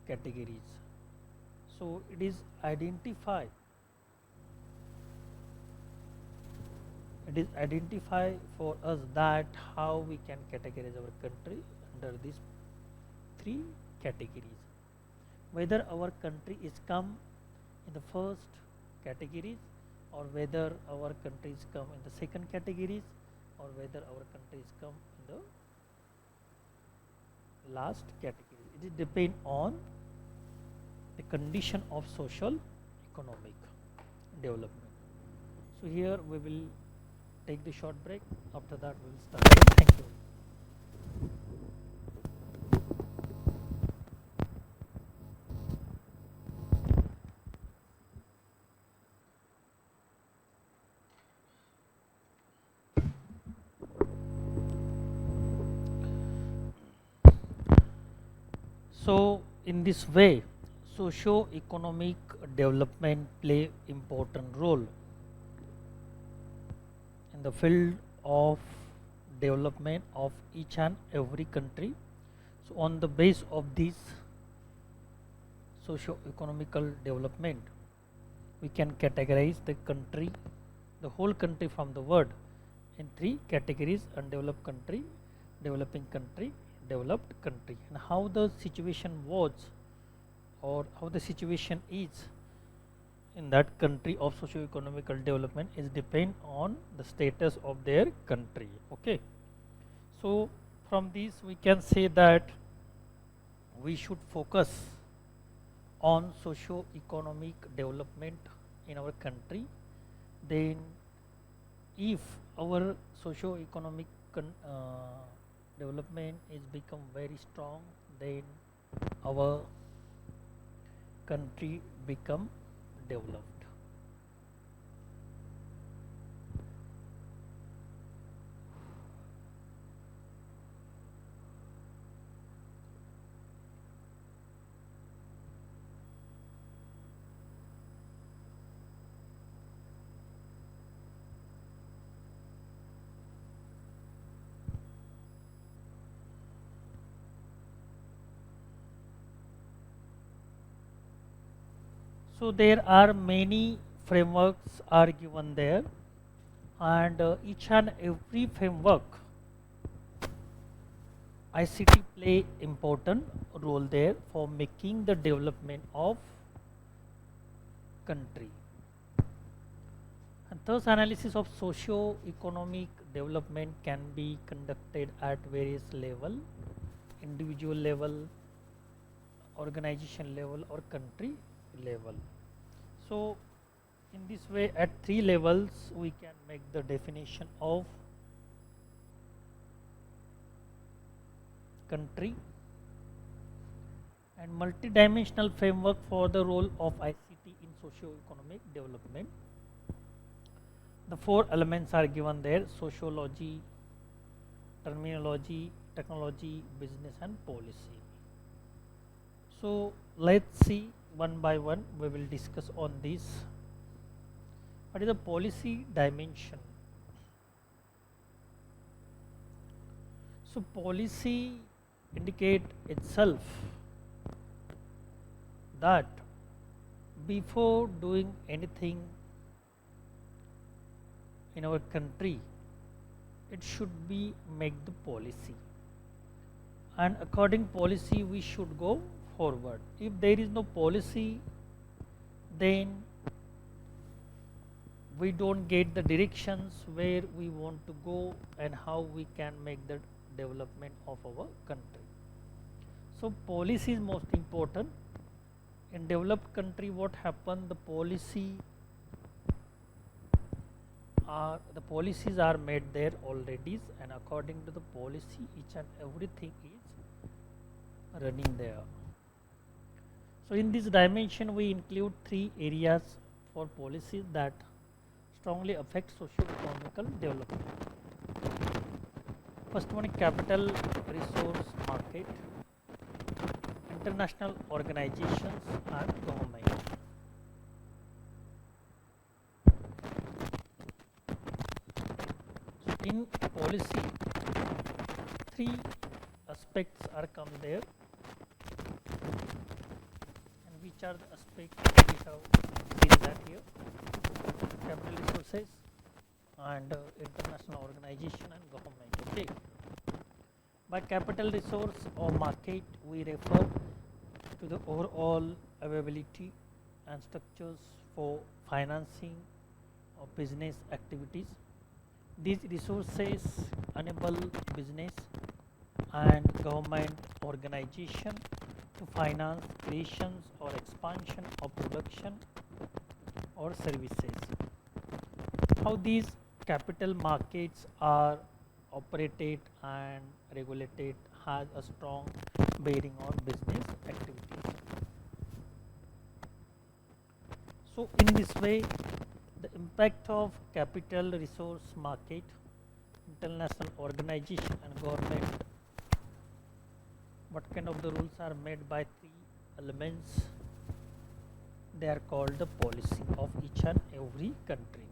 categories. So it is identify for us that how we can categorize our country under these three categories, whether our country is come in the first categories, or whether our countries come in the second categories, or whether our countries come in the last category. It depends on the condition of social economic development. So here we will take the short break. After that we will start again. Thank you. So in this way socio-economic development play important role in the field of development of each and every country. So on the base of this socio-economical development we can categorize the country, the whole country from the world, in three categories: undeveloped country, developing country, developed country. And how the situation was or how the situation is in that country of socio-economical development is depend on the status of their country. Okay, so from this we can say that we should focus on socio-economic development in our country. Then if our socio-economic development is become very strong, then our country become developed. So there are many frameworks are given there, and each and every framework ICT play important role there for making the development of country. And thus analysis of socio-economic development can be conducted at various level, individual level, organization level or country level. So in this way at three levels we can make the definition of country, and multidimensional framework for the role of ICT in socio-economic development. The four elements are given there: sociology, terminology, technology, business and policy. So let's see one by one, we will discuss on this. What is the policy dimension? So policy indicate itself that before doing anything in our country, it should be make the policy, and according policy we should go forward. If there is no policy, then we don't get the directions where we want to go and how we can make the development of our country. So policy is most important. In developed country, what happened? The policies are made there already, and according to the policy, each and everything is running there. So in this dimension, we include three areas for policies that strongly affect socio-economical development. First one is capital resource market, international organizations and government. So in policy, three aspects are come there, and which are the aspects we have seen that here: capital resources and international organization and government. Okay. By capital resource or market, we refer to the overall availability and structures for financing of business activities. These resources enable business and government organization to finance creations or expansion of production or services. How these capital markets are operated and regulated has a strong bearing on business activities. So in this way, the impact of capital resource market, international organization and government, what kind of the rules are made by three elements? They are called the policy of each and every country.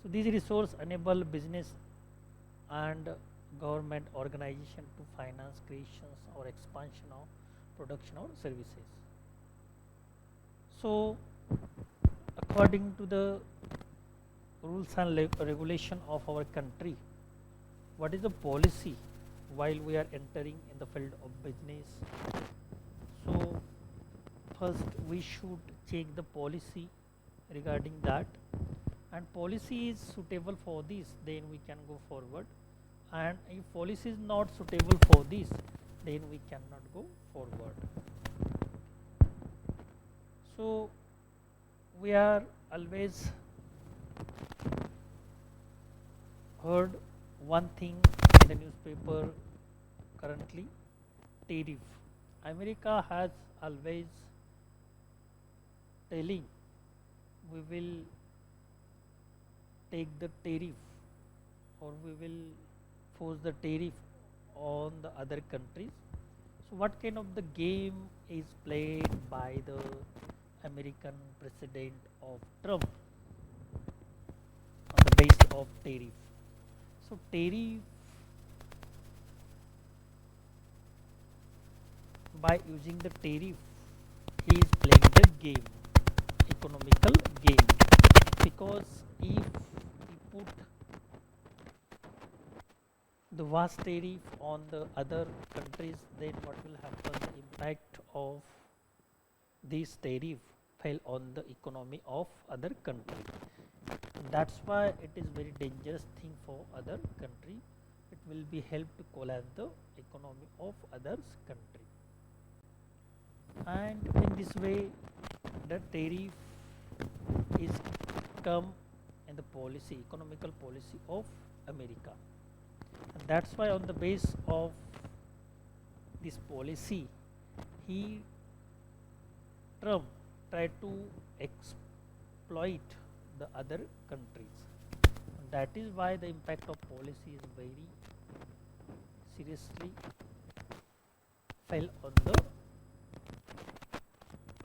So these resources enable business and government organization to finance creations or expansion of production or services. So according to the rules and regulation of our country, what is the policy while we are entering in the field of business? So first we should check the policy regarding that, and policy is suitable for this, then we can go forward, and if policy is not suitable for this, then we cannot go forward. So we are always heard one thing in the newspaper currently, tariff. America has always telling we will take the tariff or we will force the tariff on the other countries. So what kind of the game is played by the American president of Trump on the base of tariff? So tariff, by using the tariff, he is playing the game, economical game, because if he put the vast tariff on the other countries, then what will happen? The impact of this tariff fell on the economy of other country. That's why it is very dangerous thing for other country. It will be help to collapse the economy of others country. And in this way, the tariff is come in the policy, economical policy of America. And that's why on the base of this policy, Trump tried to exploit the other countries. And that is why the impact of policy is very seriously fell on the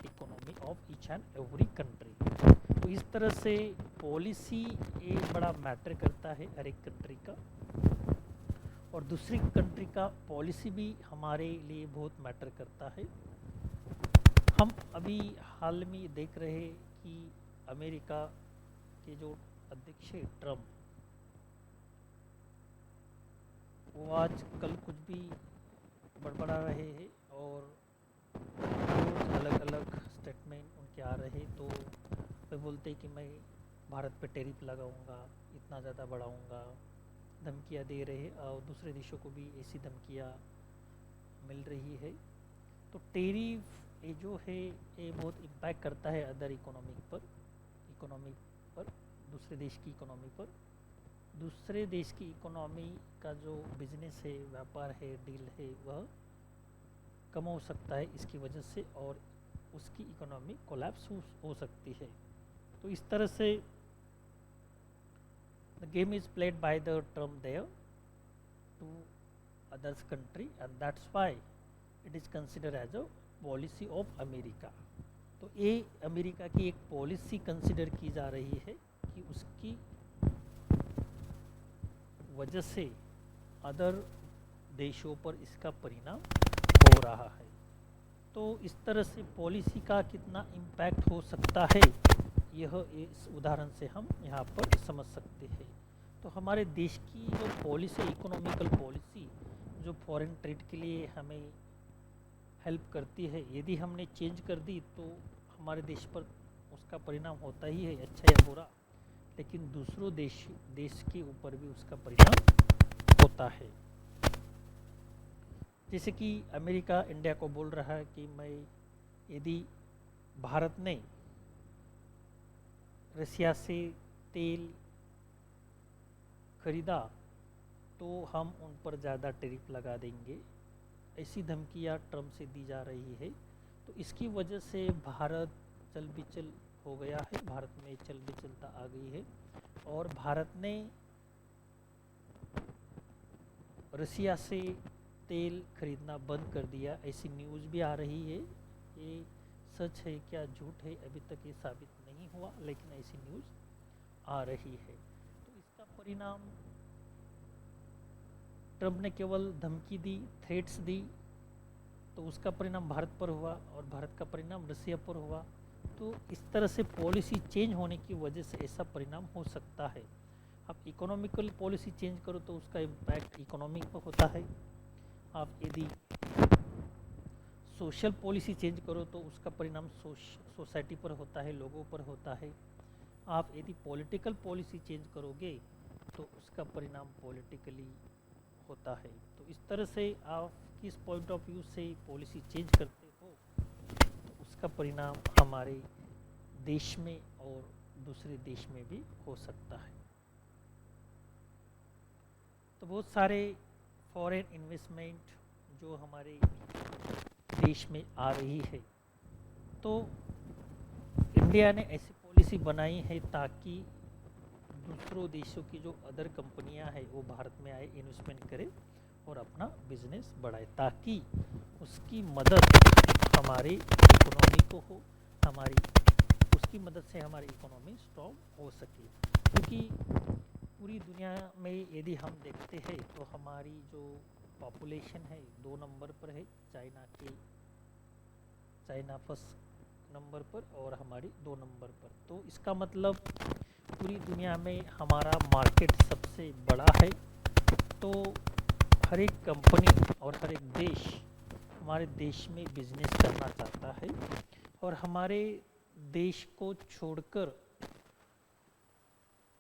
economy of each and every country. तो इस तरह से policy एक बड़ा matter करता है हर एक country का, और दूसरी कंट्री का पॉलिसी भी हमारे लिए बहुत मैटर करता है. हम अभी हाल में देख रहे हैं कि अमेरिका के जो अध्यक्ष है ट्रम्प, वो आज कल कुछ भी बड़बड़ा रहे हैं और रोज अलग अलग स्टेटमेंट उनके आ रहे. तो वे बोलते कि मैं भारत पे टैरिफ लगाऊंगा, इतना ज़्यादा बढ़ाऊंगा, धमकियां दे रहे और दूसरे देशों को भी ऐसी धमकियां मिल रही है. तो टैरिफ ये जो है ये बहुत इम्पैक्ट करता है अदर इकोनॉमी पर, दूसरे देश की इकोनॉमी पर. दूसरे देश की इकोनॉमी का जो बिजनेस है, व्यापार है, डील है, वह कम हो सकता है इसकी वजह से, और उसकी इकोनॉमी कोलैप्स हो सकती है. तो इस तरह से the game is played by the Trump there to others country, and that's why it is consider as a policy of America. तो ये अमेरिका की एक पॉलिसी कंसिडर की जा रही है कि उसकी वजह से अदर देशों पर इसका परिणाम हो रहा है. तो इस तरह से पॉलिसी का कितना इम्पैक्ट हो सकता है, यह इस उदाहरण से हम यहाँ पर समझ सकते हैं. तो हमारे देश की जो पॉलिसी, इकोनॉमिकल पॉलिसी, जो फॉरेन ट्रेड के लिए हमें हेल्प करती है, यदि हमने चेंज कर दी तो हमारे देश पर उसका परिणाम होता ही है, अच्छा या बुरा, लेकिन दूसरों देश के ऊपर भी उसका परिणाम होता है. जैसे कि अमेरिका इंडिया को बोल रहा है कि मैं, यदि भारत ने रसिया से तेल खरीदा तो हम उन पर ज़्यादा टैरिफ लगा देंगे, ऐसी धमकियां ट्रम्प से दी जा रही है. तो इसकी वजह से भारत चल बिचल हो गया है, भारत में चल बिचलता आ गई है, और भारत ने रसिया से तेल खरीदना बंद कर दिया. ऐसी न्यूज़ भी आ रही है. ये सच है क्या झूठ है अभी तक ये साबित नहीं हुआ, लेकिन ऐसी न्यूज़ आ रही है. तो इसका परिणाम, ट्रम्प ने केवल धमकी दी, थ्रेट्स दी, तो उसका परिणाम भारत पर हुआ और भारत का परिणाम रसिया पर हुआ. तो इस तरह से पॉलिसी चेंज होने की वजह से ऐसा परिणाम हो सकता है. आप इकोनॉमिकल पॉलिसी चेंज करो तो उसका इम्पैक्ट इकोनॉमी पर होता है. आप यदि सोशल पॉलिसी चेंज करो तो उसका परिणाम सोसाइटी पर होता है, लोगों पर होता है. आप यदि पॉलिटिकल पॉलिसी चेंज करोगे तो उसका परिणाम पॉलिटिकली होता है. तो इस तरह से आप किस पॉइंट ऑफ व्यू से पॉलिसी चेंज करते हो, तो उसका परिणाम हमारे देश में और दूसरे देश में भी हो सकता है. तो बहुत सारे फॉरेन इन्वेस्टमेंट जो हमारे देश में आ रही है, तो इंडिया ने ऐसी पॉलिसी बनाई है ताकि दूसरों देशों की जो अदर कंपनियां हैं वो भारत में आए, इन्वेस्टमेंट करें और अपना बिजनेस बढ़ाए, ताकि उसकी मदद हमारी इकोनॉमी को हो, हमारी उसकी मदद से हमारी इकोनॉमी स्ट्रॉन्ग हो सके। क्योंकि पूरी दुनिया में यदि हम देखते हैं तो हमारी जो पॉपुलेशन है 2 नंबर पर है, चाइना फर्स्ट नंबर पर और हमारी 2 नंबर पर। तो इसका मतलब पूरी दुनिया में हमारा मार्केट सबसे बड़ा है। तो हर एक कंपनी और हर एक देश हमारे देश में बिजनेस करना चाहता है और हमारे देश को छोड़कर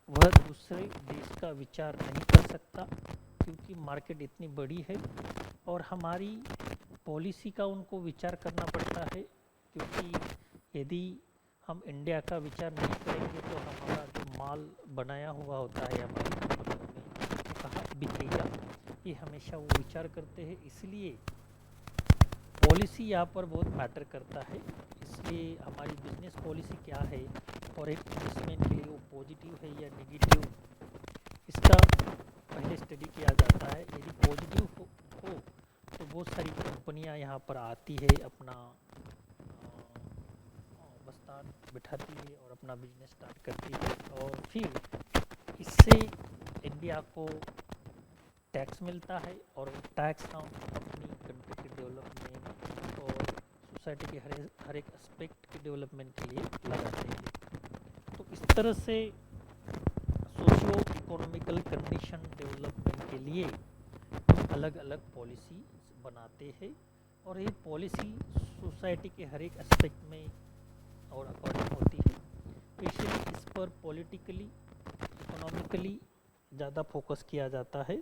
वह दूसरे देश का विचार नहीं कर सकता, क्योंकि मार्केट इतनी बड़ी है और हमारी पॉलिसी का उनको विचार करना पड़ता है। क्योंकि यदि हम इंडिया का विचार नहीं करेंगे तो हमारा जो माल बनाया हुआ होता है हमारी कंपनियों में वो कहाँ बिकेगा, ये हमेशा वो विचार करते हैं। इसलिए पॉलिसी यहाँ पर बहुत मैटर करता है। इसलिए हमारी बिजनेस पॉलिसी क्या है और एक इन्वेस्टमेंट के लिए वो पॉजिटिव है या नेगेटिव, इसका पहले स्टडी किया जाता है। यदि पॉजिटिव हो तो बहुत सारी कंपनियां यहाँ पर आती है, अपना बस्तान बिठाती है और अपना बिजनेस स्टार्ट करती है और फिर इससे इंडिया को टैक्स मिलता है और वो टैक्स हम अपनी कंट्री के डेवलपमेंट और सोसाइटी के हर एक एस्पेक्ट के डेवलपमेंट के लिए लगाते हैं। तो इस तरह से सोशियो इकोनॉमिकल कंडीशन डेवलपमेंट के लिए अलग अलग पॉलिसी बनाते हैं और ये पॉलिसी सोसाइटी के हर एक एस्पेक्ट में और अकॉर्डिंग होती है। स्पेशली इस पर पॉलिटिकली इकोनॉमिकली ज़्यादा फोकस किया जाता है।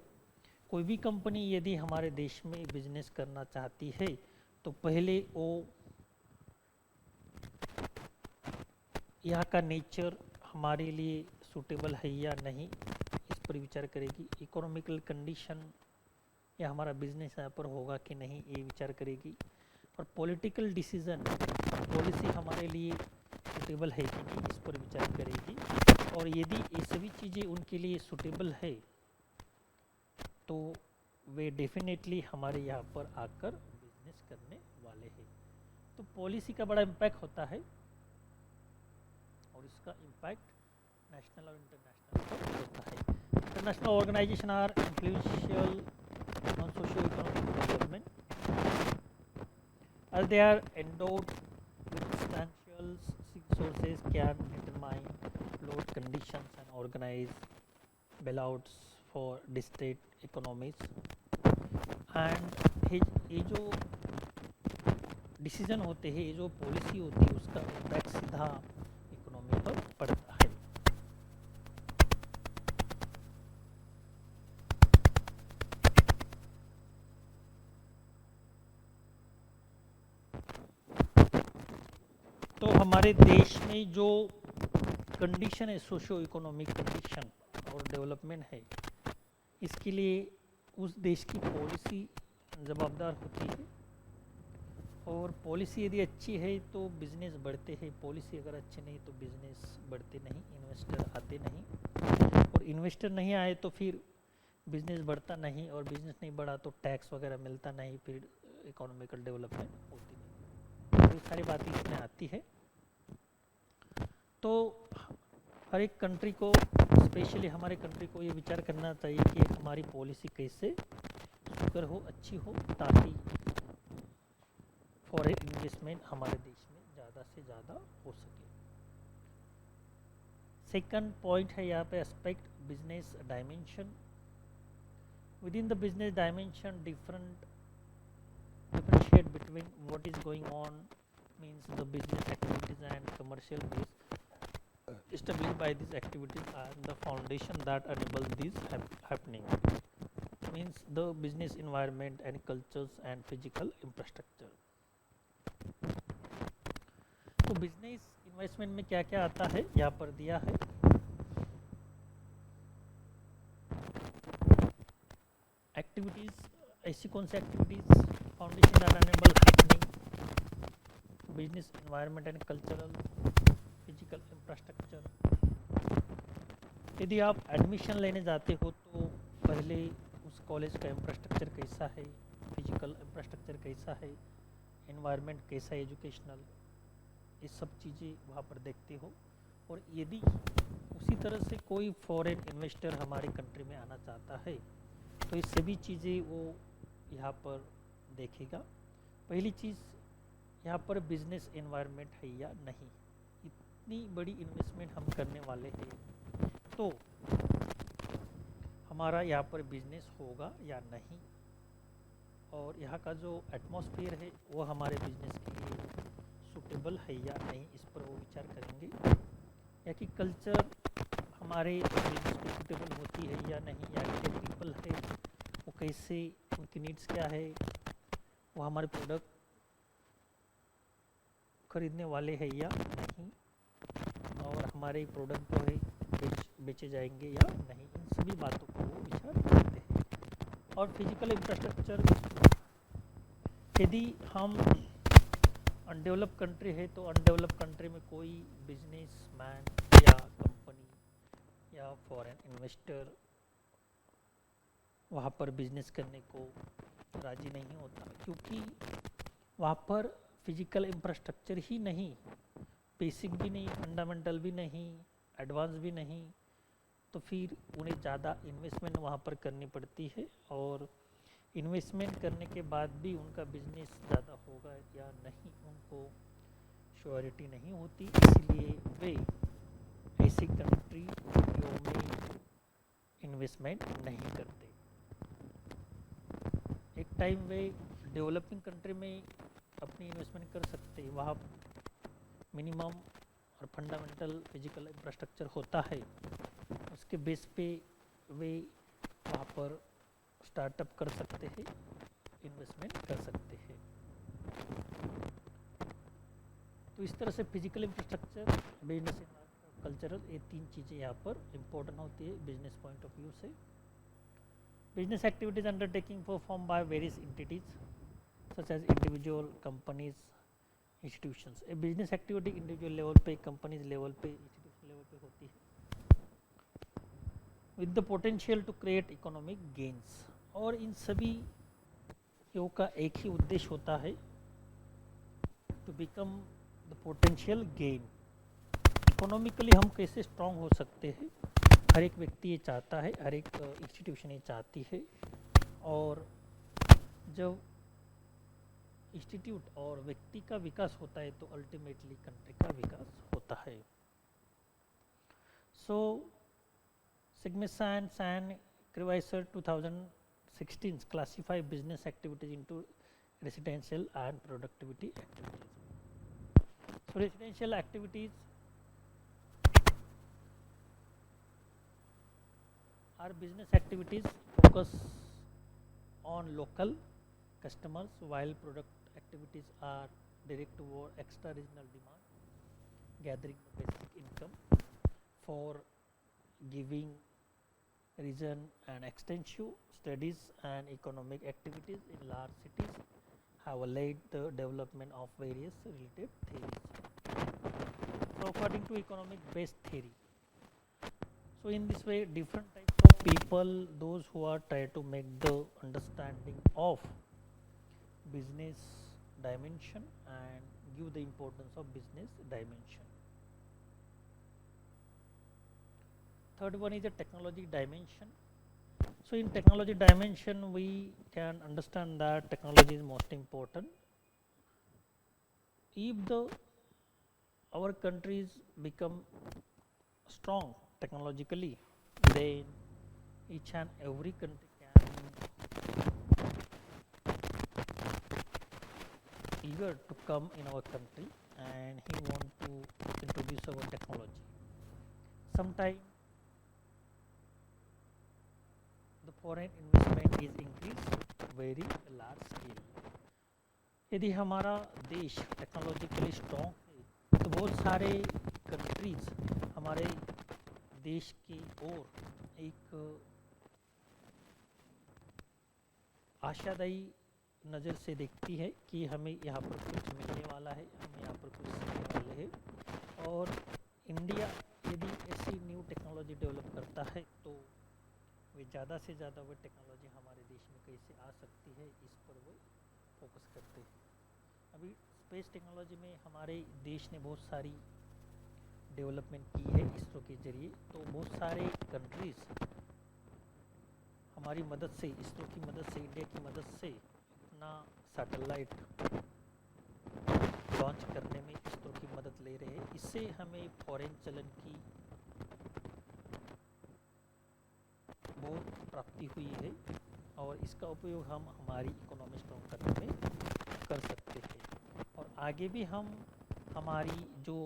कोई भी कंपनी यदि हमारे देश में बिजनेस करना चाहती है तो पहले वो यहाँ का नेचर हमारे लिए सूटेबल है या नहीं, इस पर विचार करेगी। इकोनॉमिकल कंडीशन या हमारा बिजनेस यहाँ पर होगा कि नहीं, ये विचार करेगी। और पॉलिटिकल डिसीजन, पॉलिसी हमारे लिए सूटेबल है कि नहीं, इस पर विचार करेगी। और यदि ये सभी चीज़ें उनके लिए सूटेबल है तो वे डेफिनेटली हमारे यहाँ पर आकर बिजनेस करने वाले हैं। तो पॉलिसी का बड़ा इम्पैक्ट होता है और इसका इम्पैक्ट नेशनल और इंटरनेशनल पर होता है। International organization are influential on socio-economic development as they are endowed with substantial resources, can determine load conditions and organize bailouts for distressed economies, and ये जो डिसीजन होते हैं, ये जो पॉलिसी होती है, उसका इम्पैक्ट सीधा इकोनॉमी पर पड़ता है। तो हमारे देश में जो कंडीशन है, सोशो इकोनॉमिक कंडीशन और डेवलपमेंट है, इसके लिए उस देश की पॉलिसी जवाबदार होती है। और पॉलिसी यदि अच्छी है तो बिजनेस बढ़ते हैं, पॉलिसी अगर अच्छी नहीं तो बिजनेस बढ़ते नहीं, इन्वेस्टर आते नहीं, और इन्वेस्टर नहीं आए तो फिर बिजनेस बढ़ता नहीं, और बिजनेस नहीं बढ़ा तो टैक्स वगैरह मिलता नहीं, फिर इकोनॉमिकल डेवलपमेंट होती नहीं। ये सारी बातें इसमें आती है। तो हर एक कंट्री को, स्पेशली हमारे कंट्री को ये विचार करना चाहिए कि हमारी पॉलिसी कैसे सुकर हो, अच्छी हो, ताकि फॉरेन इन्वेस्टमेंट हमारे देश में ज़्यादा से ज़्यादा हो सके। सेकंड पॉइंट है यहाँ पे aspect business dimension. With in the business dimension differentiate between what is going on, means the business activities and commercial base established by these activities and the foundation that enable this happening, means the business environment and cultures and physical infrastructure। तो business investment में क्या क्या आता है यहाँ पर दिया है। एक्टिविटीज़, ऐसी कौन सी activities foundation are enable happening business environment and cultural physical infrastructure. यदि आप एडमिशन लेने जाते हो तो पहले उस कॉलेज का इंफ्रास्ट्रक्चर कैसा है, फिजिकल इंफ्रास्ट्रक्चर कैसा है, एनवायरनमेंट कैसा है एजुकेशनल, ये सब चीज़ें वहाँ पर देखते हो। और यदि उसी तरह से कोई फॉरेन इन्वेस्टर हमारे कंट्री में आना चाहता है तो ये सभी चीज़ें वो यहाँ पर देखेगा। पहली चीज़, यहाँ पर बिजनेस एनवायरनमेंट है या नहीं। इतनी बड़ी इन्वेस्टमेंट हम करने वाले हैं तो हमारा यहाँ पर बिजनेस होगा या नहीं, और यहाँ का जो एटमॉस्फेयर है वो हमारे बिजनेस के लिए सूटेबल है या नहीं, इस पर वो विचार करेंगे। या कि कल्चर हमारे बिजनेस को सूटेबल होती है या नहीं, या जो पीपल है वो कैसे, उनकी नीड्स क्या है, वो हमारे प्रोडक्ट खरीदने वाले हैं या नहीं, और हमारे प्रोडक्ट जो है बेचे जाएंगे या नहीं, इन सभी बातों को वो विचार करते हैं। और फिजिकल इंफ्रास्ट्रक्चर, यदि हम अनडेवलप कंट्री है तो अनडेवलप कंट्री में कोई बिजनेसमैन या कंपनी या फॉरेन इन्वेस्टर वहाँ पर बिजनेस करने को राजी नहीं होता, क्योंकि वहाँ पर फिजिकल इंफ्रास्ट्रक्चर ही नहीं, बेसिक भी नहीं, फंडामेंटल भी नहीं, एडवांस भी नहीं, तो फिर उन्हें ज़्यादा इन्वेस्टमेंट वहाँ पर करनी पड़ती है, और इन्वेस्टमेंट करने के बाद भी उनका बिजनेस ज़्यादा होगा या नहीं उनको श्योरिटी नहीं होती। इसलिए वे ऐसी कंट्रियों में इन्वेस्टमेंट नहीं करते। एक टाइम वे डेवलपिंग कंट्री में अपनी इन्वेस्टमेंट कर सकते हैं, वहाँ मिनिमम और फंडामेंटल फिजिकल इंफ्रास्ट्रक्चर होता है, उसके बेस पे वे वहाँ पर स्टार्टअप कर सकते हैं, इन्वेस्टमेंट कर सकते हैं। तो इस तरह से फिजिकल इंफ्रास्ट्रक्चर, बिजनेस कल्चरल, ये तीन चीज़ें यहाँ पर इम्पोर्टेंट होती है बिजनेस पॉइंट ऑफ व्यू से। Business activities undertaking perform by various entities such as individual, companies, institutions. ये बिजनेस एक्टिविटी इंडिविजुअल लेवल पे, कंपनीज लेवल पे, इंस्टीट्यूशन लेवल पे होती है with the potential to create economic gains. और इन सभी का एक ही उद्देश्य होता है, to become the potential gain. Economically हम कैसे स्ट्रांग हो सकते हैं, हर एक व्यक्ति ये चाहता है, हर एक इंस्टीट्यूशन ये चाहती है, और जब इंस्टीट्यूट और व्यक्ति का विकास होता है तो अल्टीमेटली कंट्री का विकास होता है। सो Sigmasan and Kreviser 2016 classify business activities into residential and productivity activities. So residential activities are business activities focus on local customers, while product activities are direct toward extra regional demand, gathering the basic income for giving region and extensive studies and economic activities in large cities have led the development of various related theories. So according to economic based theory, so in this way different types of people, those who are try to make the understanding of business dimension and give the importance of business dimension. Third one is a technology dimension. So in technology dimension we can understand that technology is most important. If our countries become strong technologically, then each and every country can eager to come in our country and he want to introduce our technology. Sometime the foreign investment is increased very large scale. यदि हमारा देश technologically strong है तो बहुत सारे countries हमारे देश की ओर एक आशादायी नज़र से देखती है कि हमें यहाँ पर कुछ मिलने वाला है, हम यहाँ पर कुछ सीखने वाले हैं। और इंडिया यदि ऐसी न्यू टेक्नोलॉजी डेवलप करता है तो वे ज़्यादा से ज़्यादा वो टेक्नोलॉजी हमारे देश में कैसे आ सकती है, इस पर वो फोकस करते हैं। अभी स्पेस टेक्नोलॉजी में हमारे देश ने बहुत सारी डेवलपमेंट की है इसरो के जरिए। तो बहुत सारे कंट्रीज़ हमारी मदद से, इसरो की मदद से, इंडिया की मदद से अपना सैटेलाइट लॉन्च करने में इसरो की मदद ले रहे हैं। इससे हमें फॉरेन चलन की बहुत प्राप्ति हुई है और इसका उपयोग हम हमारी इकोनॉमी स्ट्रॉन्ग करने में कर सकते हैं। और आगे भी हम हमारी जो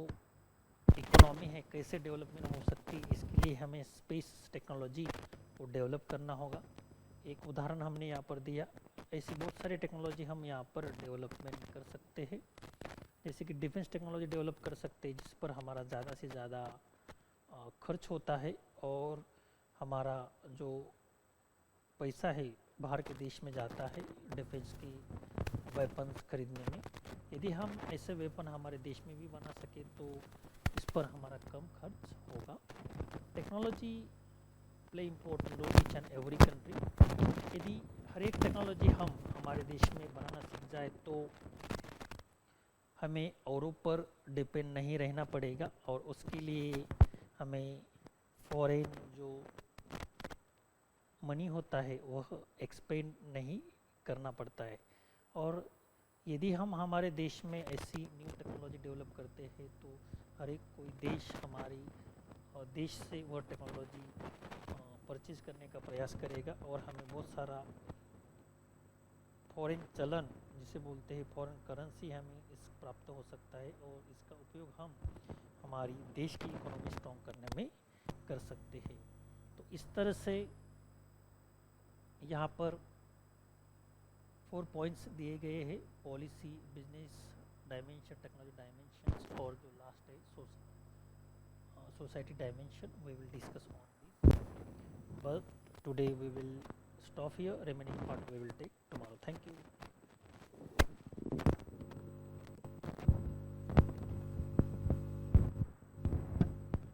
इकोनॉमी है कैसे डेवलपमेंट हो सकती है, इसके लिए हमें स्पेस टेक्नोलॉजी को डेवलप करना होगा। एक उदाहरण हमने यहाँ पर दिया, ऐसी बहुत सारी टेक्नोलॉजी हम यहाँ पर डेवलपमेंट कर सकते हैं। जैसे कि डिफेंस टेक्नोलॉजी डेवलप कर सकते हैं, जिस पर हमारा ज़्यादा से ज़्यादा खर्च होता है और हमारा जो पैसा है बाहर के देश में जाता है डिफेंस की वेपन्स खरीदने में। यदि हम ऐसे वेपन हमारे देश में भी बना सके तो इस पर हमारा कम खर्च होगा। Technology play important role each and every country. यदि हर एक टेक्नोलॉजी हम हमारे देश में बनाना सीख जाए तो हमें औरों पर डिपेंड नहीं रहना पड़ेगा और उसके लिए हमें फॉरेन जो मनी होता है वह एक्सपेंड नहीं करना पड़ता है। और यदि हम हमारे देश में ऐसी न्यू टेक्नोलॉजी डेवलप करते हैं तो हर एक कोई देश हमारी देश से वह टेक्नोलॉजी परचेज करने का प्रयास करेगा और हमें बहुत सारा फॉरेन चलन जिसे बोलते हैं फॉरेन करेंसी हमें इस प्राप्त हो सकता है और इसका उपयोग हम हमारी देश की इकोनॉमी स्ट्रॉन्ग करने में कर सकते हैं। तो इस तरह से यहाँ पर 4 पॉइंट्स दिए गए हैं, policy, business dimension, technology dimensions और जो लास्ट है society dimension. We will discuss on this, but today we will stop here. Remaining part we will take tomorrow. Thank you.